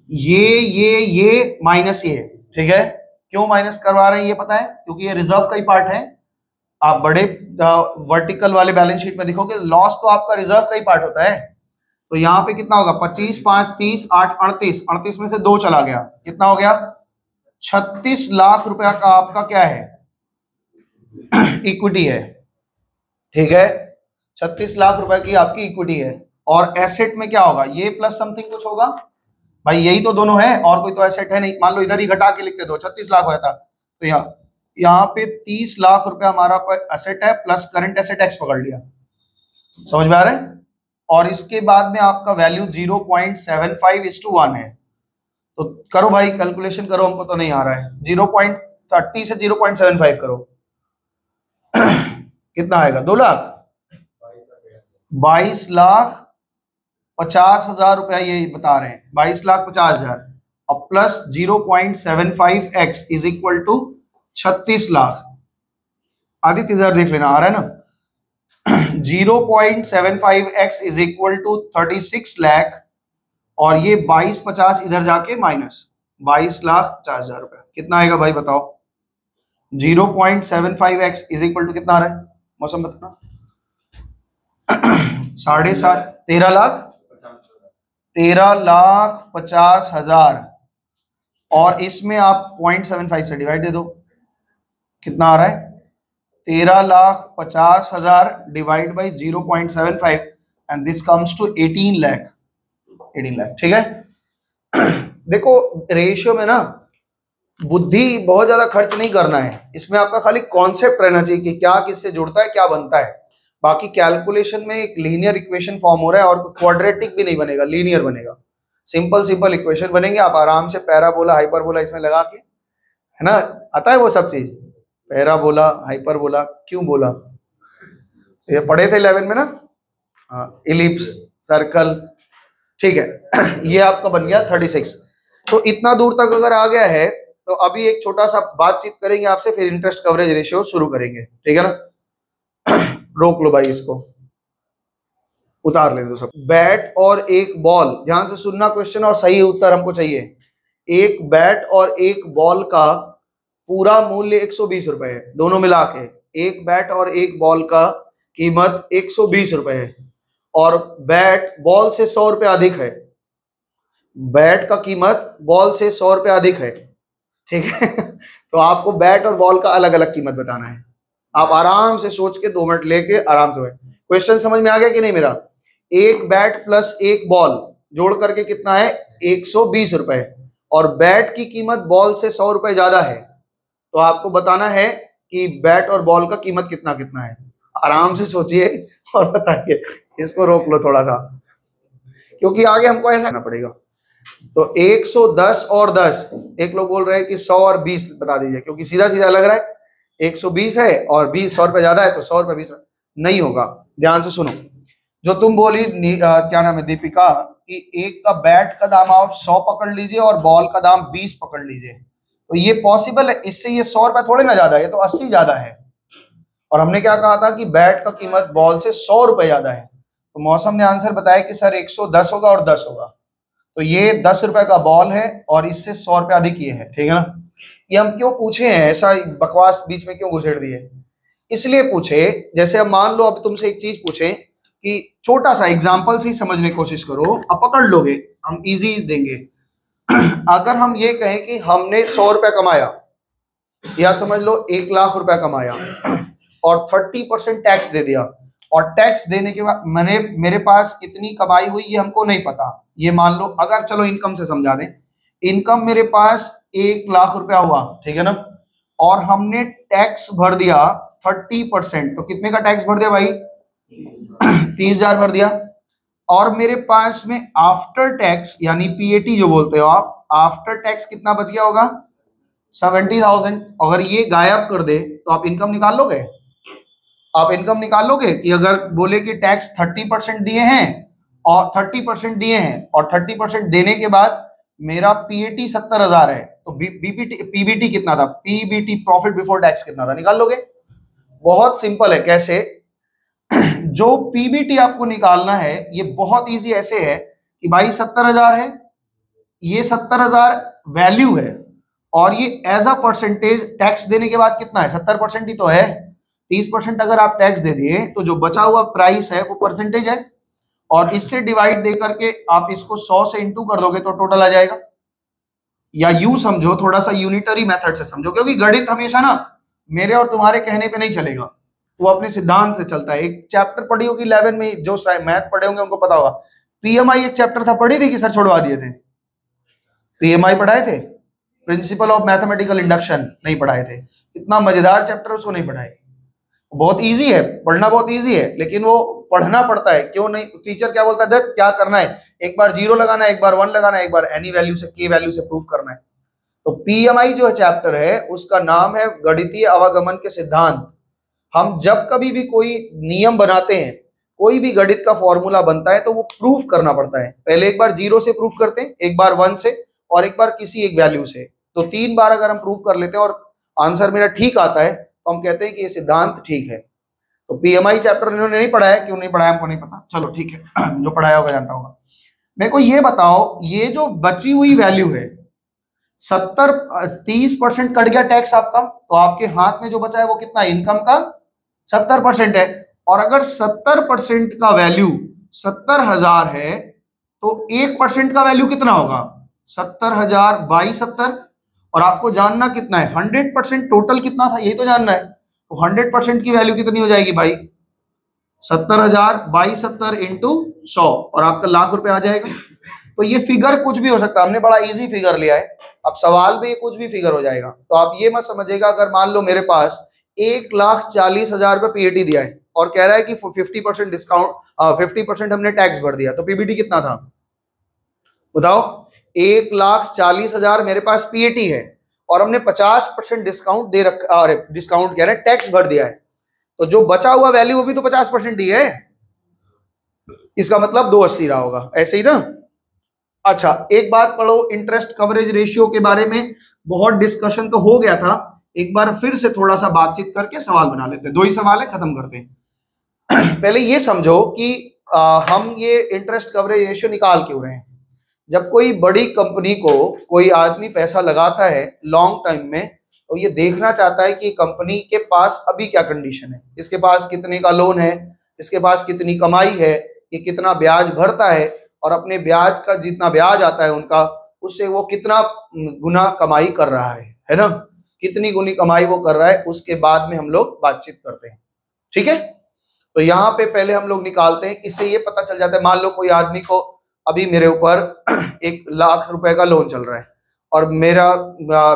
ये माइनस ये, ठीक है। क्यों माइनस करवा रहे हैं ये पता है, क्योंकि ये रिजर्व का ही पार्ट है। आप बड़े वर्टिकल वाले बैलेंस शीट में देखोगे लॉस तो आपका रिजर्व का ही पार्ट होता है, तो यहाँ पे कितना होगा 25, 5, 30, 8, 38, 38 में से 2 चला गया, कितना हो गया 36 लाख रुपया का आपका क्या है इक्विटी है। ठीक है, 36 लाख रुपए की आपकी इक्विटी है। और एसेट में क्या होगा, ये प्लस समथिंग कुछ होगा भाई, यही तो दोनों है और कोई तो एसेट है नहीं। मान लो इधर ही घटा के लिखते दो, 36 लाख होता तो यहाँ पे 30 लाख रुपए हमारा एसेट है प्लस करंट एसेट एक्स पकड़ लिया, समझ में आ रहा है। और इसके बाद में आपका वैल्यू 0.75:1 है। तो करो भाई कैलकुलेशन करो, हमको तो नहीं आ रहा है। 0.30 से 0.75 करो कितना आएगा 2 लाख 22,50,000 रुपया ये बता रहे हैं, 22,50,000 और plus 0.75x is equal to 36 lakh. Aditya इधर देख लेना, आ रहा है ना 0.75x is equal to 36 lakh और ये 22,50 इधर जाके माइनस 22,50,000 रुपया, कितना आएगा भाई बताओ। 0.75x इज इक्वल टू कितना आ रहा है, मौसम बताना 7.5 13,50,000 और इसमें आप 0.75 से डिवाइड दे दो, कितना आ रहा है 13,50,000 divide by 0.75 and this comes to 18 lakh. ठीक है देखो रेशियो में ना बुद्धि बहुत ज्यादा खर्च नहीं करना है, इसमें आपका खाली कॉन्सेप्ट रहना चाहिए कि क्या किससे जुड़ता है क्या बनता है। बाकी कैलकुलेशन में एक लीनियर इक्वेशन फॉर्म हो रहा है और क्वाड्रेटिक भी नहीं बनेगा, लीनियर बनेगा। सिंपल इक्वेशन बनेंगे, आप आराम से पैराबोला हाइपरबोला इसमें लगा के, है ना, आता है वो सब चीज, पैराबोला हाइपरबोला क्यों बोला, ये पढ़े थे 11 में ना, इलिप्स सर्कल। ठीक है ये आपका बन गया 36। तो इतना दूर तक अगर आ गया है तो अभी एक छोटा सा बातचीत करेंगे आपसे, फिर इंटरेस्ट कवरेज रेशियो शुरू करेंगे, ठीक है ना। रोक लो भाई, इसको उतार ले दो सब। बैट और एक बॉल, ध्यान से सुनना क्वेश्चन और सही उत्तर हमको चाहिए। एक बैट और एक बॉल का पूरा मूल्य 120 रुपए है, दोनों मिला के। एक बैट और एक बॉल का कीमत 120 रुपए है और बैट बॉल से 100 रुपए अधिक है। बैट का कीमत बॉल से 100 रुपए अधिक है, ठीक है तो आपको बैट और बॉल का अलग अलग कीमत बताना है। आप आराम से सोच के 2 मिनट लेके आराम से। क्वेश्चन समझ में आ गया कि नहीं मेरा। एक बैट प्लस एक बॉल जोड़ करके कितना है 120 रुपए और बैट की कीमत बॉल से 100 रुपए ज्यादा है, तो आपको बताना है कि बैट और बॉल का कीमत कितना कितना है। आराम से सोचिए और बताइए। इसको रोक लो थोड़ा सा क्योंकि आगे हमको ऐसा करना पड़ेगा। तो 110 और 10, एक लोग बोल रहे हैं कि 100 और 20 बता दीजिए क्योंकि सीधा सीधा लग रहा है 120 है और 20 100 रुपए ज्यादा है तो 100 रुपए 20 नहीं होगा। ध्यान से सुनो, जो तुम बोली क्या नाम है दीपिका, कि एक का बैट का दाम आप 100 पकड़ लीजिए और बॉल का दाम 20 पकड़ लीजिए, तो ये पॉसिबल है। इससे ये 100 रुपए थोड़े ना ज्यादा है, ये तो 80 ज्यादा है। और हमने क्या कहा था कि बैट का कीमत बॉल से 100 रुपए ज्यादा है, तो मौसम ने आंसर बताया कि सर 110 होगा और 10 होगा, तो ये 10 रुपए का बॉल है और इससे 100 रुपए अधिक ये है, ठीक है ना। ये हम क्यों पूछे हैं, ऐसा बकवास बीच में क्यों घुसेड़ दिए, इसलिए पूछे। जैसे अब मान लो अब तुमसे एक चीज पूछे कि छोटा सा एग्जांपल से ही समझने की कोशिश करो, अब पकड़ लोगे, हम इजी देंगे। अगर हम ये कहें कि हमने 100 रुपया कमाया या समझ लो 1 लाख रुपया कमाया और 30% टैक्स दे दिया, और टैक्स देने के बाद मेरे पास कितनी कमाई हुई ये हमको नहीं पता। ये मान लो अगर चलो इनकम से समझा दें, इनकम मेरे पास 1 लाख रुपया हुआ, ठीक है ना, और हमने टैक्स भर दिया 30%, तो कितने का टैक्स भर दिया भाई 30,000 भर दिया। और मेरे पास में आफ्टर टैक्स यानी पीएटी जो बोलते हो आप, आफ्टर टैक्स कितना बच गया होगा 70,000। अगर ये गायब कर दे तो आप इनकम निकाल लोगे, आप इनकम निकाल लोगे कि अगर बोले कि टैक्स 30% दिए हैं और 30% दिए हैं और 30% देने के बाद मेरा पीएटी 70,000 है, तो पीबीटी कितना था, पीबीटी प्रॉफिट बिफोर टैक्स कितना था, निकाल लोगे। बहुत सिंपल है। कैसे, जो पीबीटी आपको निकालना है ये बहुत इजी ऐसे है कि भाई 70,000 है, ये 70,000 वैल्यू है और ये एज अ परसेंटेज टैक्स देने के बाद कितना है 70% ही तो है। 30% अगर आप टैक्स दे दिए तो जो बचा हुआ प्राइस है वो परसेंटेज है, और इससे डिवाइड दे करके आप इसको 100 से इंटू कर दोगे तो टोटल आ जाएगा। या यू समझो, थोड़ा सा यूनिटरी मेथड से समझो, क्योंकि गणित हमेशा ना मेरे और तुम्हारे कहने पे नहीं चलेगा, वो अपने सिद्धांत से चलता है। एक चैप्टर पढ़ी होगी 11 में, जो मैथ पढ़े होंगे उनको पता होगा, पीएमआई एक चैप्टर था, पढ़ी थी कि सर छोड़वा दिए थे? पीएमआई पढ़ाए थे? प्रिंसिपल ऑफ मैथमेटिकल इंडक्शन नहीं पढ़ाए थे? इतना मजेदार चैप्टर उसको नहीं पढ़ाए। बहुत इजी है, पढ़ना बहुत इजी है, लेकिन वो पढ़ना पड़ता है। क्यों नहीं? टीचर क्या बोलता है, क्या करना है, एक बार 0 लगाना है, एक बार 1 लगाना है, एक बार एनी वैल्यू से, के वैल्यू से प्रूफ करना है। तो पीएमआई जो चैप्टर है उसका नाम है गणितीय आवागमन के सिद्धांत। हम जब कभी भी कोई नियम बनाते हैं, कोई भी गणित का फॉर्मूला बनता है, तो वो प्रूफ करना पड़ता है। पहले एक बार 0 से प्रूफ करते हैं, एक बार 1 से, और एक बार किसी एक वैल्यू से। तो 3 बार अगर हम प्रूफ कर लेते हैं और आंसर मेरा ठीक आता है तो हम कहते हैं कि ये सिद्धांत ठीक है। तो पीएमआई चैप्टर इन्होंने नहीं पढ़ाया, क्यों नहीं पढ़ाया हमको नहीं पता, चलो ठीक है, जो पढ़ाया होगा जानता होगा। मेरे को ये बताओ, ये जो बची हुई वैल्यू है 30% कट गया टैक्स आपका, तो आपके हाथ में जो बचा है वो कितना, इनकम का 70% है। और अगर 70% का वैल्यू 70,000 है तो 1% का वैल्यू कितना होगा, 70,000 बाई 70। और आपको जानना कितना है, 100% टोटल कितना था, यही तो जानना है। तो 100% की वैल्यू कितनी हो जाएगी भाई, 70,000 बाई 70 इंटू 100, और आपका लाख रुपए आ जाएगा। तो ये फिगर कुछ भी हो सकता है, हमने बड़ा इजी फिगर लिया है। अब सवाल में ये कुछ भी फिगर हो जाएगा। तो आप ये मत समझिएगा, अगर मान लो मेरे पास 1,40,000 रुपए पीएटी दिया है और कह रहा है कि 50% डिस्काउंट, 50% हमने टैक्स भर दिया, तो पीबीटी कितना था बताओ। 1,40,000 मेरे पास पीएटी है और हमने 50% डिस्काउंट दे रखा, अरे डिस्काउंट कह रहे हैं, टैक्स भर दिया है। तो जो बचा हुआ वैल्यू वो भी तो 50% ही है, इसका मतलब 280 रहा होगा, ऐसे ही ना। अच्छा, एक बात पढ़ो, इंटरेस्ट कवरेज रेशियो के बारे में बहुत डिस्कशन तो हो गया था, एक बार फिर से थोड़ा सा बातचीत करके सवाल बना लेते हैं। 2 ही सवाल है, खत्म करते हैं। पहले ये समझो कि हम ये इंटरेस्ट कवरेज रेशियो निकाल क्यों रहे हैं। जब कोई बड़ी कंपनी को कोई आदमी पैसा लगाता है लॉन्ग टाइम में, तो ये देखना चाहता है कि कंपनी के पास अभी क्या कंडीशन है, इसके पास कितने का लोन है, इसके पास कितनी कमाई है, ये कितना ब्याज भरता है, और अपने ब्याज का जितना ब्याज आता है उनका, उससे वो कितना गुना कमाई कर रहा है ना, कितनी गुनी कमाई वो कर रहा है, उसके बाद में हम लोग बातचीत करते हैं। ठीक है, तो यहाँ पे पहले हम लोग निकालते हैं, इससे ये पता चल जाता है। मान लो कोई आदमी को अभी मेरे ऊपर 1,00,000 रुपए का लोन चल रहा है और मेरा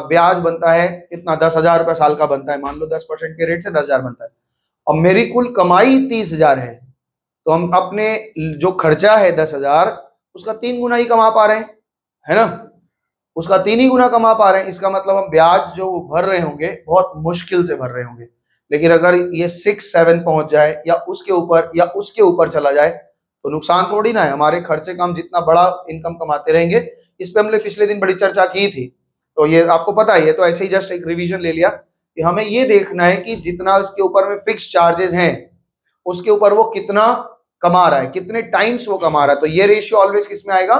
ब्याज बनता है कितना, 10,000 रुपए साल का बनता है, मान लो 10% के रेट से 10,000 बनता है। और मेरी कुल कमाई 30,000 है, तो हम अपने जो खर्चा है 10,000 उसका 3 गुना ही कमा पा रहे हैं, है ना, उसका 3 ही गुना कमा पा रहे हैं। इसका मतलब हम ब्याज जो भर रहे होंगे बहुत मुश्किल से भर रहे होंगे। लेकिन अगर ये 6-7 पहुंच जाए या उसके ऊपर चला जाए तो नुकसान थोड़ी ना है, हमारे खर्चे का हम जितना बड़ा इनकम कमाते रहेंगे। इस पे हमने पिछले दिन बड़ी चर्चा की थी, तो ये आपको पता ही है, तो ऐसे ही जस्ट एक रिवीजन ले लिया कि हमें ये देखना है कि जितना इसके ऊपर में फिक्स चार्जेस हैं उसके ऊपर वो कितना कमा रहा है, कितने टाइम्स वो कमा रहा है। तो ये रेशियो ऑलवेज किस में आएगा,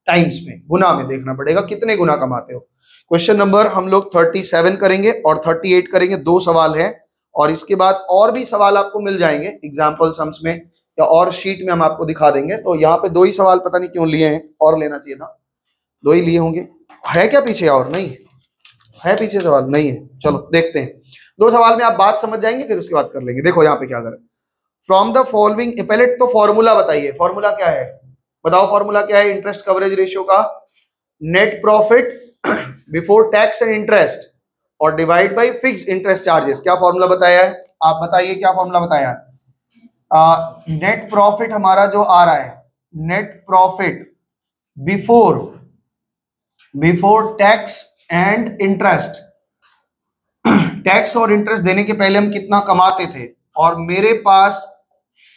टाइम्स में, गुना में देखना पड़ेगा कितने गुना कमाते हो। क्वेश्चन नंबर हम लोग 37 करेंगे और 38 करेंगे, 2 सवाल है, और इसके बाद और भी सवाल आपको मिल जाएंगे एग्जाम्पल सम्स में या और शीट में हम आपको दिखा देंगे। तो यहाँ पे 2 ही सवाल पता नहीं क्यों लिए हैं, और लेना चाहिए था, 2 ही लिए होंगे। है क्या पीछे, और नहीं है पीछे सवाल, नहीं है, चलो देखते हैं। 2 सवाल में आप बात समझ जाएंगे, फिर उसके बाद कर लेंगे। देखो यहाँ पे क्या करें, फ्रॉम द फॉलोइंग, पहले तो फॉर्मूला बताइए, फॉर्मूला क्या है बताओ, फॉर्मूला क्या है इंटरेस्ट कवरेज रेशियो का, net profit before tax and interest और divide by fixed interest charges. क्या फॉर्मूला बताया है, आप बताइए क्या फॉर्मूला बताया है। नेट प्रॉफिट हमारा जो आ रहा है, net profit before tax and interest, tax और इंटरेस्ट देने के पहले हम कितना कमाते थे, और मेरे पास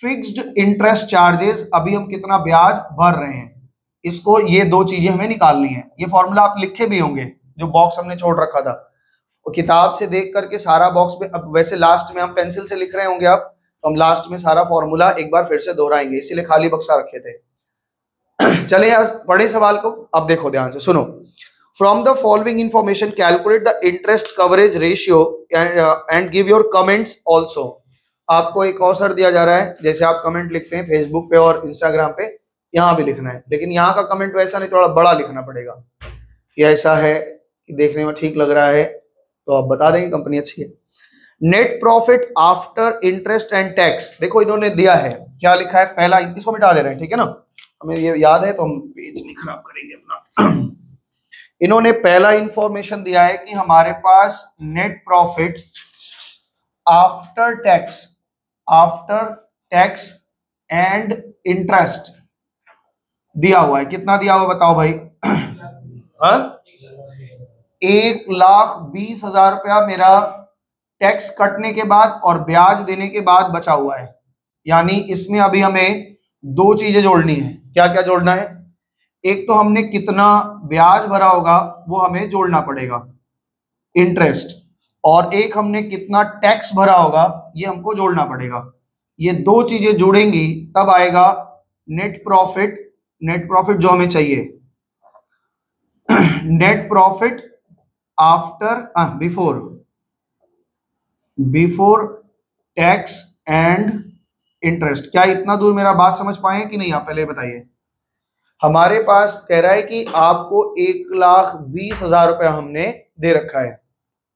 फिक्स्ड इंटरेस्ट चार्जेस अभी हम कितना ब्याज भर रहे हैं, इसको ये 2 चीजें हमें निकालनी है। ये फॉर्मूला आप लिखे भी होंगे, जो बॉक्स हमने छोड़ रखा था वो किताब से देख करके सारा बॉक्स में, अब वैसे लास्ट में हम पेंसिल से लिख रहे होंगे आप, तो हम लास्ट में सारा फॉर्मूला एक बार फिर से दोहराएंगे, इसीलिए खाली बक्सा रखे थे। चले यार पढ़े सवाल को, अब देखो ध्यान से सुनो। From the following information calculate the interest coverage ratio and give your comments also. आपको एक अवसर दिया जा रहा है, जैसे आप कमेंट लिखते हैं फेसबुक पे और इंस्टाग्राम पे, यहाँ भी लिखना है, लेकिन यहाँ का कमेंट वैसा नहीं, थोड़ा बड़ा लिखना पड़ेगा कि ऐसा है कि देखने में ठीक लग रहा है तो आप बता देंगे कंपनी अच्छी है। Net profit after interest and tax, देखो इन्होंने दिया है, क्या लिखा है, पहला, इसको मिटा दे रहे हैं, ठीक है ना, हमें ये याद है तो हम पेज नहीं खराब करेंगे अपना। इन्होंने पहला इंफॉर्मेशन दिया है कि हमारे पास net profit after tax and interest दिया हुआ है। कितना दिया हुआ बताओ भाई? 1,20,000 रुपया मेरा टैक्स कटने के बाद और ब्याज देने के बाद बचा हुआ है। यानी इसमें अभी हमें दो चीजें जोड़नी है। क्या क्या जोड़ना है? एक तो हमने कितना ब्याज भरा होगा वो हमें जोड़ना पड़ेगा, इंटरेस्ट, और एक हमने कितना टैक्स भरा होगा ये हमको जोड़ना पड़ेगा। ये दो चीजें जुड़ेंगी तब आएगा नेट प्रॉफिट। नेट प्रॉफिट जो हमें चाहिए, net profit after before tax and interest. क्या इतना दूर मेरा बात समझ पाए कि नहीं? आप पहले बताइए। हमारे पास कह रहा है कि आपको 1,20,000 रुपया हमने दे रखा है,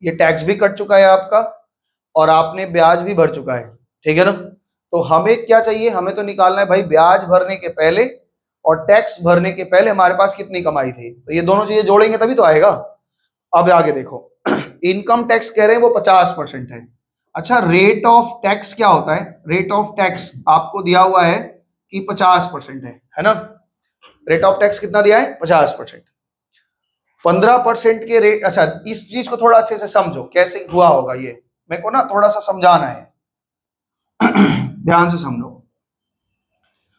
ये टैक्स भी कट चुका है आपका और आपने ब्याज भी भर चुका है, ठीक है ना। तो हमें क्या चाहिए? हमें तो निकालना है भाई ब्याज भरने के पहले और टैक्स भरने के पहले हमारे पास कितनी कमाई थी। तो ये दोनों चीजें जोड़ेंगे तभी तो आएगा। अब आगे देखो, इनकम टैक्स कह रहे हैं वो 50% है। अच्छा, रेट ऑफ टैक्स क्या होता है? रेट ऑफ टैक्स आपको दिया हुआ है कि 50% है ना। रेट ऑफ टैक्स कितना दिया है? 50%। 15% के रेट। अच्छा, इस चीज को थोड़ा अच्छे से समझो कैसे हुआ होगा, ये मेरे को ना थोड़ा सा समझाना है। ध्यान से समझो।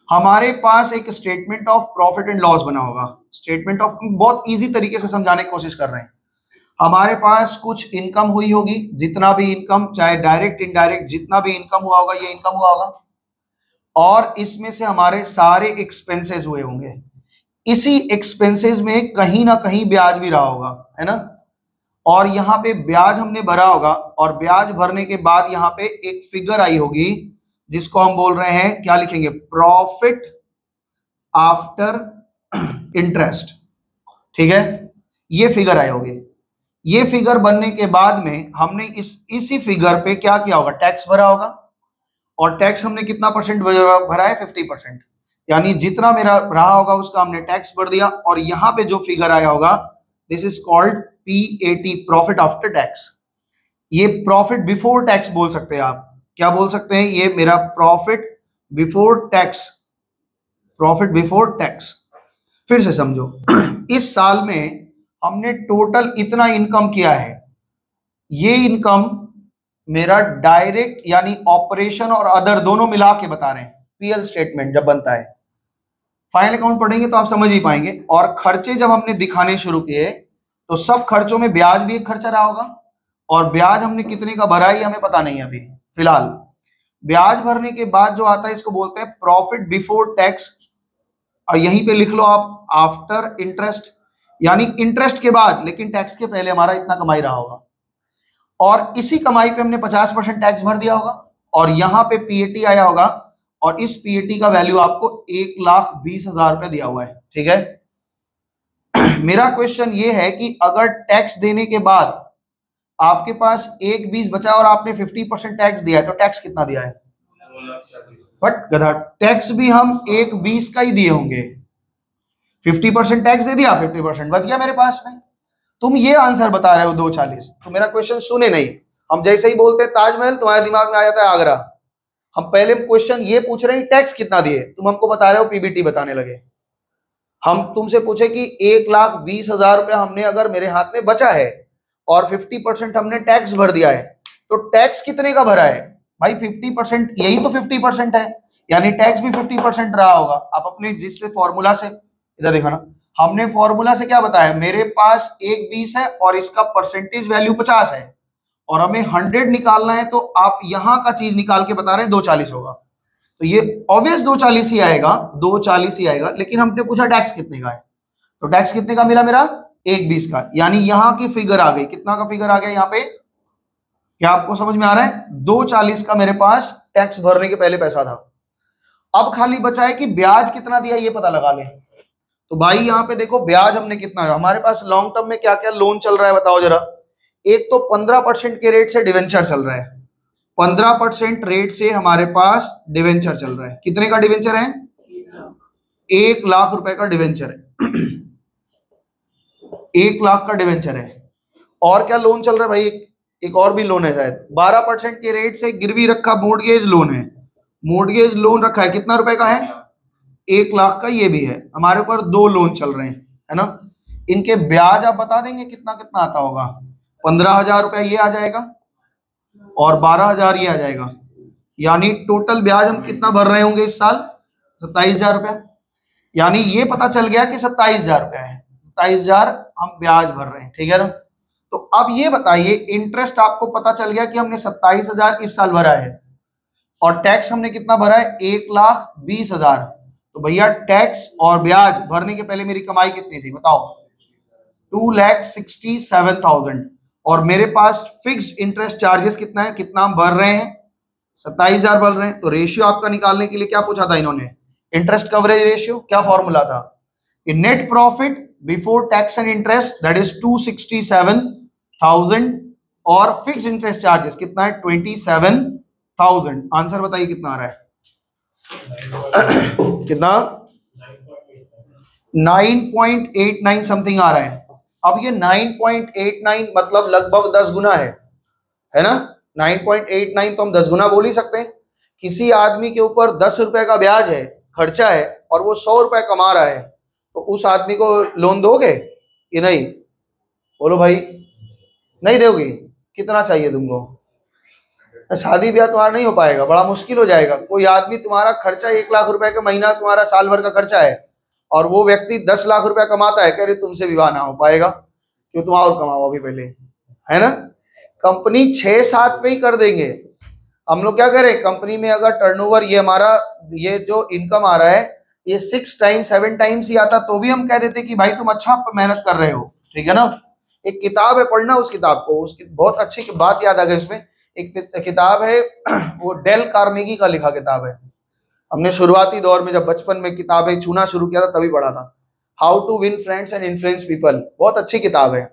हमारे पास एक statement of profit and loss बना होगा। स्टेटमेंट ऑफ, बहुत इजी तरीके से समझाने की कोशिश कर रहे हैं। हमारे पास कुछ इनकम हुई होगी, जितना भी इनकम, चाहे डायरेक्ट इनडायरेक्ट, जितना भी इनकम हुआ होगा ये इनकम हुआ होगा, और इसमें से हमारे सारे एक्सपेंसेस हुए होंगे। इसी एक्सपेंसेस में कहीं ना कहीं ब्याज भी रहा होगा, है ना। और यहाँ पे ब्याज हमने भरा होगा और ब्याज भरने के बाद यहाँ पे एक फिगर आई होगी जिसको हम बोल रहे हैं, क्या लिखेंगे? प्रॉफिट आफ्टर इंटरेस्ट, ठीक है। ये फिगर आई होगी। ये फिगर बनने के बाद में हमने इसी फिगर पे क्या किया होगा? टैक्स भरा होगा, और टैक्स हमने कितना परसेंट भरा है? 50%। यानी जितना मेरा रहा होगा उसका हमने टैक्स भर दिया, और यहाँ पे जो फिगर आया होगा this is called PAT, profit after tax. ये प्रॉफिट बिफोर टैक्स बोल सकते हैं आप। क्या बोल सकते हैं? ये मेरा profit before tax, profit before tax. फिर से समझो, इस साल में हमने टोटल इतना इनकम किया है। ये इनकम मेरा डायरेक्ट यानी ऑपरेशन और अदर दोनों मिला के बता रहे हैं। PL स्टेटमेंट जब बनता है, फाइनल अकाउंट पढ़ेंगे तो आप समझ ही पाएंगे। और खर्चे जब हमने दिखाने शुरू किए तो सब खर्चों में ब्याज भी एक खर्चा रहा होगा, और ब्याज हमने कितने का भरा है हमें पता नहीं अभी फिलहाल। ब्याज भरने के बाद जो आता है इसको बोलते हैं प्रॉफिट बिफोर टैक्स, और यहीं पे लिख लो आप आफ्टर इंटरेस्ट, यानी इंटरेस्ट के बाद लेकिन टैक्स के पहले हमारा इतना कमाई रहा होगा, और इसी कमाई पे हमने 50% टैक्स भर दिया होगा, और यहाँ पे PAT आया होगा, और इस PAT का वैल्यू आपको 1,20,000 रुपया दिया हुआ है, ठीक है। मेरा क्वेश्चन ये है कि अगर टैक्स देने के बाद आपके पास 1,20 बचा और आपने 50% टैक्स दिया है तो टैक्स कितना दिया है? बट गधा, टैक्स भी हम 1,20 का ही दिए होंगे। 50% टैक्स दे दिया, 50% बच गया मेरे पास में। तुम ये आंसर बता रहे हो 2,40। तो मेरा क्वेश्चन सुने नहीं। हम जैसे ही बोलते हैं ताजमहल, तुम्हारे दिमाग में आ जाता है आगरा। हम पहले क्वेश्चन ये पूछ रहे हैं टैक्स कितना दिए, तुम हमको बता रहे हो PBT बताने लगे। हम तुमसे पूछे कि 1,20,000 रुपया हमने अगर मेरे हाथ में बचा है और 50% हमने टैक्स भर दिया है, तो टैक्स कितने का भरा है भाई? 50%, यही तो 50% है, यानी टैक्स भी 50% रहा होगा। आप अपने जिससे फॉर्मूला से, इधर देखा ना, हमने फॉर्मूला से क्या बताया? मेरे पास 1,20 है और इसका परसेंटेज वैल्यू 50 है, और हमें 100 निकालना है, तो आप यहां का चीज निकाल के बता रहे हैं 2,40 होगा। तो ये ऑब्वियस 2,40 ही आएगा, 2,40 ही आएगा। लेकिन हमने पूछा टैक्स कितने का है, तो टैक्स कितने का मिला? मेरा 1,20 का। यानी यहाँ की फिगर आ गई, कितना का फिगर आ गया यहाँ पे? क्या आपको समझ में आ रहा है? 240 का मेरे पास टैक्स भरने के पहले पैसा था। अब खाली बचा है कि ब्याज कितना दिया ये पता लगा ले। तो भाई यहाँ पे देखो ब्याज हमने कितना है, हमारे पास लॉन्ग टर्म में क्या क्या लोन चल रहा है बताओ जरा। एक तो 15% के रेट से डिवेंचर चल रहा है, 15% रेट से हमारे पास डिवेंचर चल रहा है। कितने का डिवेंचर है? 1 लाख रुपए का डिवेंचर है। 1 लाख का डिवेंचर है। और क्या लोन चल रहा है भाई? एक और भी लोन है शायद, 12% के रेट से गिरवी रखा मोर्टगेज लोन है। मोर्टगेज लोन रखा है, कितना रुपए का है? 1 लाख का। ये भी है, हमारे ऊपर 2 लोन चल रहे हैं, है ना। इनके ब्याज आप बता देंगे कितना कितना आता होगा? 15,000 रुपया ये आ जाएगा और 12,000 ये आ जाएगा। यानी टोटल ब्याज हम कितना भर रहे होंगे इस साल? 27,000 रुपया। यानी ये पता चल गया कि 27,000 रुपया है, 27,000 हम ब्याज भर रहे हैं, ठीक है ना। तो अब ये बताइए, इंटरेस्ट आपको पता चल गया कि हमने 27,000 इस साल भरा है और टैक्स हमने कितना भरा है? 1,20,000। तो भैया टैक्स और ब्याज भरने के पहले मेरी कमाई कितनी थी बताओ? 2,67,000। और मेरे पास फिक्स्ड इंटरेस्ट चार्जेस कितना है, कितना हम भर रहे हैं? 27,000 भर रहे हैं। तो रेशियो आपका निकालने के लिए क्या पूछा था इन्होंने? Interest coverage ratio. क्या फॉर्मूला था? Net profit before tax and interest that is 267,000 और फिक्स्ड इंटरेस्ट चार्जेस कितना है? 27,000। आंसर बताइए कितना आ रहा है? कितना? 9.89 समथिंग आ रहा है। अब ये 9.89 मतलब लगभग 10 गुना है ना। 9.89 तो हम 10 गुना बोल ही सकते हैं। किसी आदमी के ऊपर 10 रुपए का ब्याज है, खर्चा है, और वो 100 रुपए कमा रहा है, तो उस आदमी को लोन दोगे कि नहीं? बोलो भाई, नहीं दोगे? कितना चाहिए तुमको? शादी ब्याह तुम्हारा नहीं हो पाएगा, बड़ा मुश्किल हो जाएगा। कोई आदमी तुम्हारा खर्चा 1 लाख रुपए का महीना तुम्हारा साल भर का खर्चा है और वो व्यक्ति 10 लाख रुपया कमाता है, कह रहे तुमसे विवाह ना हो पाएगा, क्यों? तुम और कमाओ अभी पहले, है ना। कंपनी 6-7 पे ही कर देंगे। हम लोग क्या करें, कंपनी में अगर टर्नओवर ये हमारा ये जो इनकम आ रहा है ये 6 टाइम्स 7 टाइम्स ही आता, तो भी हम कह देते कि भाई तुम अच्छा मेहनत कर रहे हो, ठीक है ना। एक किताब है, पढ़ना उस किताब को, उसकी बहुत अच्छी बात याद आ गई उसमें। एक किताब है, वो डेल कार्नेगी का लिखा किताब है। हमने शुरुआती दौर में जब बचपन में किताबें छूना शुरू किया था तभी पढ़ा था। How to win friends and influence people, बहुत अच्छी किताब है।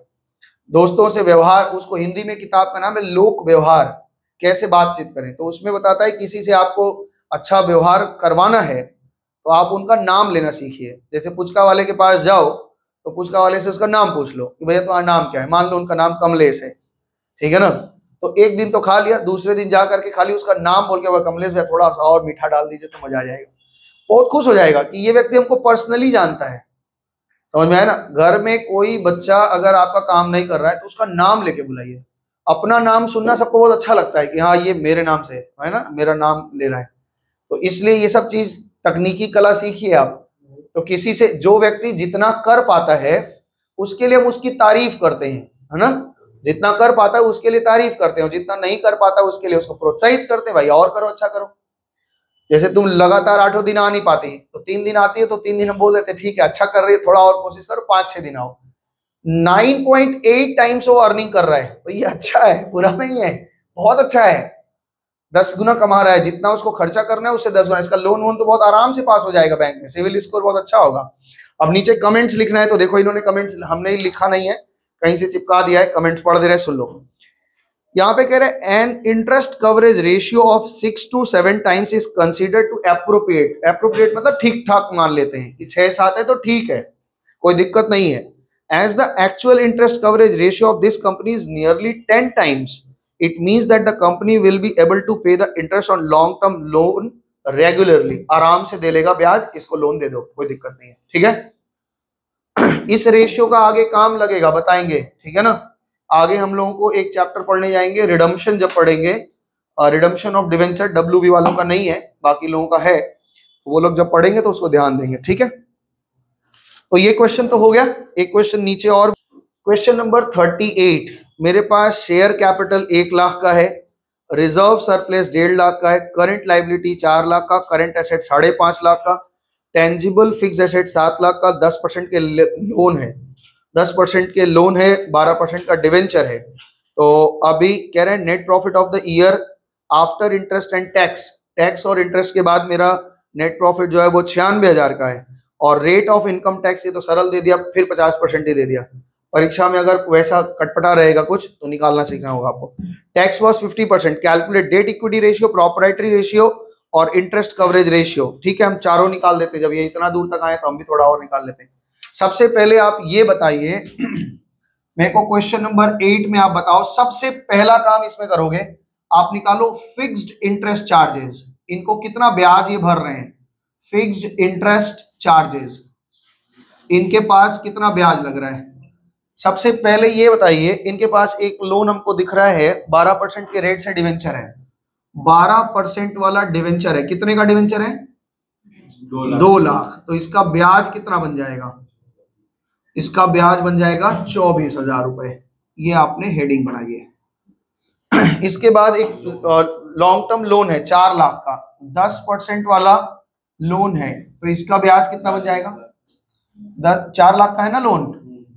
दोस्तों से व्यवहार, उसको हिंदी में किताब का नाम है लोक व्यवहार, कैसे बातचीत करें। तो उसमें बताता है किसी से आपको अच्छा व्यवहार करवाना है तो आप उनका नाम लेना सीखिए। जैसे पुचका वाले के पास जाओ तो पुचका वाले से उसका नाम पूछ लो कि भैया तुम्हारा नाम क्या है। मान लो उनका नाम कमलेश है, ठीक है ना। तो एक दिन तो खा लिया, दूसरे दिन जा करके खाली उसका नाम बोल के वह कमलेश भैया थोड़ा सा और मीठा डाल दीजिए तो मजा आ जाएगा। बहुत खुश हो जाएगा कि ये व्यक्ति हमको पर्सनली जानता है। समझ में आया ना। घर में कोई बच्चा अगर आपका काम नहीं कर रहा है तो उसका नाम लेके बुलाइए। अपना नाम सुनना सबको बहुत अच्छा लगता है कि हाँ ये मेरे नाम से है ना, मेरा नाम ले रहा है। तो इसलिए ये सब चीज तकनीकी कला सीखिए आप। तो किसी से, जो व्यक्ति जितना कर पाता है उसके लिए हम उसकी तारीफ करते हैं, है ना। जितना कर पाता है उसके लिए तारीफ करते हैं, जितना नहीं कर पाता उसके लिए उसको प्रोत्साहित करते हैं, भाई और करो, अच्छा करो। जैसे तुम लगातार 8 दिन आ नहीं पाती तो 3 दिन आती है तो 3 दिन हम बोल देते ठीक है अच्छा कर रही है, थोड़ा और कोशिश करो, 5-6 दिन आओ। 9.8 टाइम्स वो अर्निंग कर रहा है, तो ये अच्छा है, बुरा नहीं है, बहुत अच्छा है। 10 गुना कमा रहा है, जितना उसको खर्चा करना है उससे 10 गुना। इसका लोन वोन तो बहुत आराम से पास हो जाएगा बैंक में, सिविल स्कोर बहुत अच्छा होगा। अब नीचे कमेंट्स लिखना है तो देखो इन्होंने कमेंट्स हमने लिखा नहीं है, कहीं से चिपका दिया है, कमेंट्स पढ़ दे रहे, सुन लो। यहाँ पे कह रहे an interest coverage ratio of 6 to 7 times is considered to appropriate. Appropriate मतलब ठीक ठाक मान लेते हैं कि 6-7 है तो ठीक है, कोई दिक्कत नहीं है। As the actual interest coverage ratio of this company is nearly 10 times, it means that the company will be able to pay the interest on long term loan regularly. आराम से दे लेगा ब्याज, इसको लोन दे दो, कोई दिक्कत नहीं है, ठीक है। इस रेशियो का आगे काम लगेगा, बताएंगे, ठीक है ना। आगे हम लोगों को एक चैप्टर पढ़ने जाएंगे रिडम्पशन, जब पढ़ेंगे रिडम्पशन ऑफ डिवेंचर, डब्ल्यूबी वालों का नहीं है, बाकी लोगों का है, वो लोग जब पढ़ेंगे तो उसको ध्यान देंगे, ठीक है। तो ये क्वेश्चन तो हो गया। एक क्वेश्चन नीचे और, क्वेश्चन नंबर 38। मेरे पास शेयर कैपिटल 1 लाख का है, रिजर्व सरप्लस 1.5 लाख का है, करंट लाइबिलिटी 4 लाख का, करंट एसेट 5.5 लाख का, टेंजिबल फिक्स एसेट 7 लाख का, 10% के लोन है, 10% के लोन है, 12% का डिवेंचर है। तो अभी कह रहे हैं net profit of the year after interest and tax, tax और इंटरेस्ट के बाद मेरा नेट प्रॉफिट जो है वो 96,000 का है। और रेट ऑफ इनकम टैक्स ये तो सरल दे दिया, फिर 50% ही दे दिया। परीक्षा में अगर वैसा कटपटा रहेगा कुछ तो निकालना सीखना होगा आपको। Tax was 50%, calculate debt equity ratio, proprietary ratio और इंटरेस्ट कवरेज रेशियो। ठीक है, हम चारों निकाल देते, जब ये इतना दूर तक आए तो हम भी थोड़ा और निकाल लेते हैं। सबसे पहले आप ये बताइए मेरे को, क्वेश्चन नंबर 8 में आप बताओ, सबसे पहला काम इसमें करोगे आप निकालो फिक्स्ड इंटरेस्ट चार्जेस, इनको कितना ब्याज ये भर रहे हैं। फिक्स्ड इंटरेस्ट चार्जेस, इनके पास कितना ब्याज लग रहा है। सबसे पहले ये बताइए, इनके पास एक लोन हमको दिख रहा है 12% के रेट से डिवेंचर है, 12% वाला डिवेंचर है। कितने का डिवेंचर है? 2 लाख। तो इसका ब्याज कितना बन जाएगा? इसका ब्याज बन जाएगा 24,000 रुपए। ये आपने हेडिंग बनाई है। इसके बाद एक लॉन्ग टर्म लोन है 4 लाख का, 10% वाला लोन है, तो इसका ब्याज कितना बन जाएगा? 4 लाख का है ना लोन,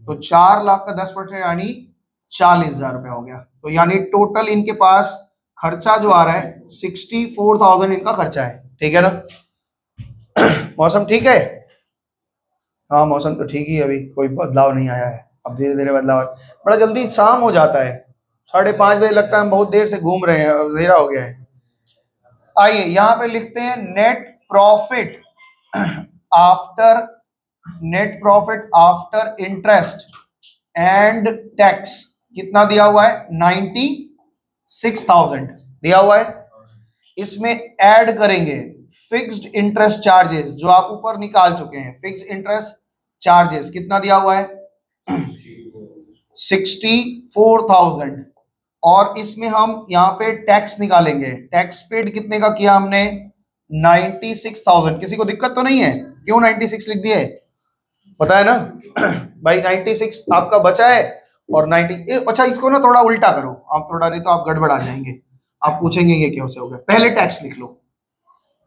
तो 4 लाख का 10% यानी 40,000 रुपया हो गया। तो यानी टोटल इनके पास खर्चा जो आ रहा है 64,000 इनका खर्चा है। ठीक है ना? मौसम ठीक है? हाँ मौसम तो ठीक ही, अभी कोई बदलाव नहीं आया है, अब धीरे धीरे बदलाव है। बड़ा जल्दी शाम हो जाता है, 5:30 बजे लगता है हम बहुत देर से घूम रहे हैं, अंधेरा हो गया है। आइए यहाँ पे लिखते हैं net profit after, net profit after interest and tax कितना दिया हुआ है? 96,000 दिया हुआ है। इसमें ऐड करेंगे फिक्स्ड इंटरेस्ट चार्जेस जो आप ऊपर निकाल चुके हैं। फिक्स्ड इंटरेस्ट चार्जेस कितना दिया हुआ है? 64,000। और इसमें हम यहाँ पे टैक्स निकालेंगे। टैक्स पेड कितने का किया हमने? 96,000। किसी को दिक्कत तो नहीं है? क्यों 96 लिख दिए? पता है ना भाई, 96 आपका बचा है और 90। अच्छा इसको ना थोड़ा उल्टा करो आप, थोड़ा नहीं तो आप गड़बड़ा जाएंगे, आप पूछेंगे ये क्यों से हो गया। पहले टैक्स लिख लो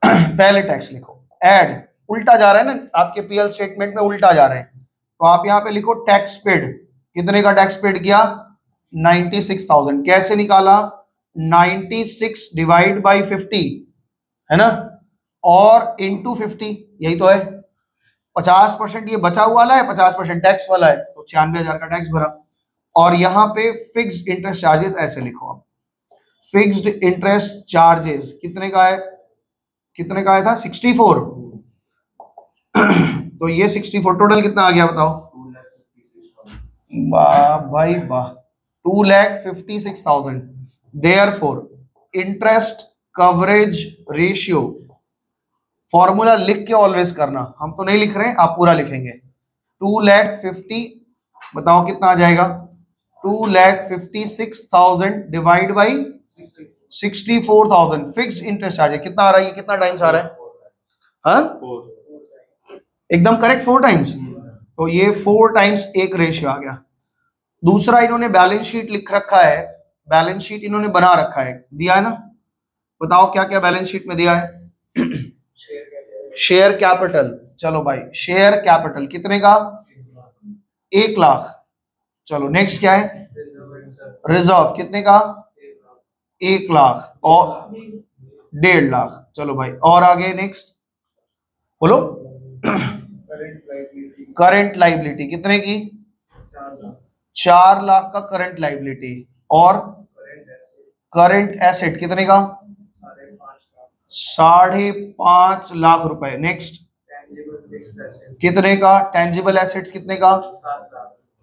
पहले टैक्स लिखो। ऐड उल्टा जा रहा है ना, आपके पीएल स्टेटमेंट में उल्टा जा रहे हैं, तो आप यहाँ पे लिखो टैक्स पेड। कितने का टैक्स पेड किया? 96,000। कैसे निकाला? 96 डिवाइड बाई 50 है ना, और इंटू 50, यही तो है। 50% ये बचा हुआ वाला है, 50% टैक्स वाला है, तो 96,000 का टैक्स भरा। और यहाँ पे फिक्स्ड इंटरेस्ट चार्जेस ऐसे लिखो आप। फिक्स्ड इंटरेस्ट चार्जेस कितने का है? कितने का आया था? 64। तो ये 64 टोटल कितना आ गया बताओ? वाह भाई वाह, 2,56,000। Therefore interest coverage ratio, formula लिख के ऑलवेज करना, हम तो नहीं लिख रहे हैं, आप पूरा लिखेंगे। 2,50,000 बताओ कितना आ जाएगा? 2,56,000 divide by 64,000। Fixed interest charge कितना आ रहा है? कितना टाइम्स आ रहा है? हाँ एकदम करेक्ट, 4 टाइम्स। तो ये 4 टाइम्स एक रेशियो आ गया। दूसरा इन्होंने बैलेंस शीट लिख रखा है, बैलेंस शीट इन्होंने बना रखा है, दिया है ना, बताओ क्या क्या बैलेंस शीट में दिया है? शेयर कैपिटल, चलो भाई शेयर कैपिटल कितने का? 1 लाख। चलो नेक्स्ट क्या है? रिजर्व कितने का? 1 लाख और 1.5 लाख। चलो भाई और आगे नेक्स्ट बोलो। करंट लाइबिलिटी कितने की? 4 लाख का करंट लाइबिलिटी। और करंट एसेट कितने का? 5.5 लाख रुपए। नेक्स्ट कितने का? टेंजिबल एसेट्स कितने का?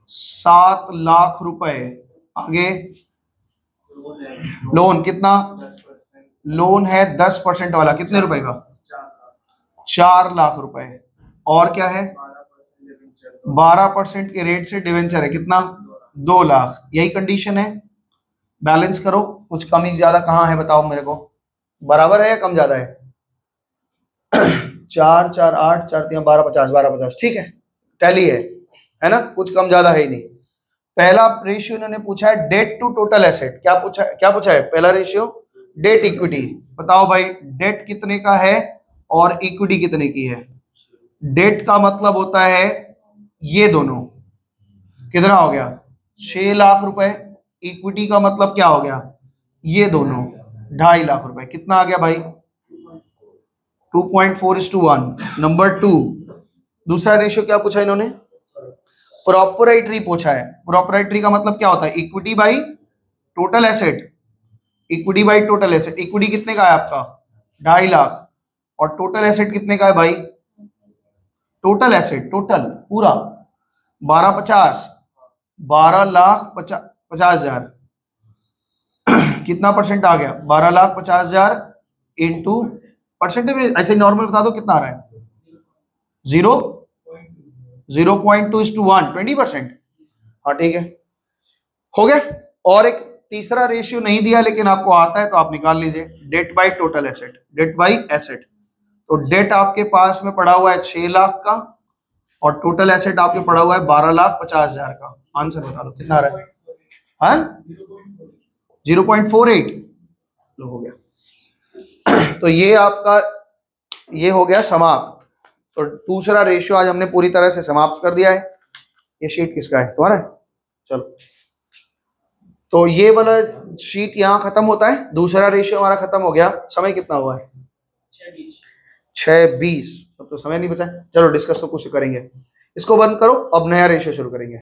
7 लाख रुपए। आगे लोन कितना? लोन है 10% वाला, कितने रुपए का? 4 लाख रुपए। और क्या है? 12% के रेट से डिवेंचर है, कितना? 2 लाख। यही कंडीशन है। बैलेंस करो, कुछ कमी ज्यादा कहाँ है बताओ मेरे को, बराबर है या कम ज्यादा है? 4 4 8 4 3 12 50, 12 50 ठीक है, टैली है ना, कुछ कम ज्यादा है ही नहीं। पहला रेशियो इन्होंने पूछा है डेट टू टोटल एसेट। क्या पूछा है पहला रेशियो? Debt equity. बताओ भाई डेट कितने का है और इक्विटी कितने की है? डेट का मतलब होता है ये दोनों, कितना हो गया? 6 लाख रुपए, इक्विटी का मतलब क्या हो गया, ये दोनों 2.5 लाख रुपए। कितना आ गया भाई, 2.4:1। नंबर 2, दूसरा रेशियो क्या पूछा इन्होंने, प्रोपराइटरी पूछा है। प्रोपराइटरी का मतलब क्या होता है, equity by total asset. Equity by total asset, equity कितने का है आपका 2.5 लाख, और टोटल एसेट कितने का है भाई, टोटल एसेट टोटल पूरा 12,50,000। कितना परसेंट आ गया, 12,50,000 इंटू परसेंटेज में ऐसे नॉर्मल बता दो कितना आ रहा है, 0.2:1, 20%। हाँ ठीक है, हो गया। और एक तीसरा रेशियो नहीं दिया लेकिन आपको आता है तो आप निकाल लीजिए, debt by total asset. Debt by asset, तो डेट आपके पास में पड़ा हुआ है 6 लाख का और टोटल एसेट आपके पड़ा हुआ है 12,50,000 का। आंसर बता दो कितना आ रहा है, हाँ 0.48। हो गया। तो ये आपका ये हो गया समाप्त। तो दूसरा रेशियो आज हमने पूरी तरह से समाप्त कर दिया है। ये शीट किसका है, तुम्हारा है? चलो, तो ये वाला शीट यहाँ खत्म होता है, दूसरा रेशियो हमारा खत्म हो गया। समय कितना हुआ है, 6:20। अब तो समय नहीं बचा है। चलो डिस्कस तो कुछ करेंगे, इसको बंद करो, अब नया रेशियो शुरू करेंगे।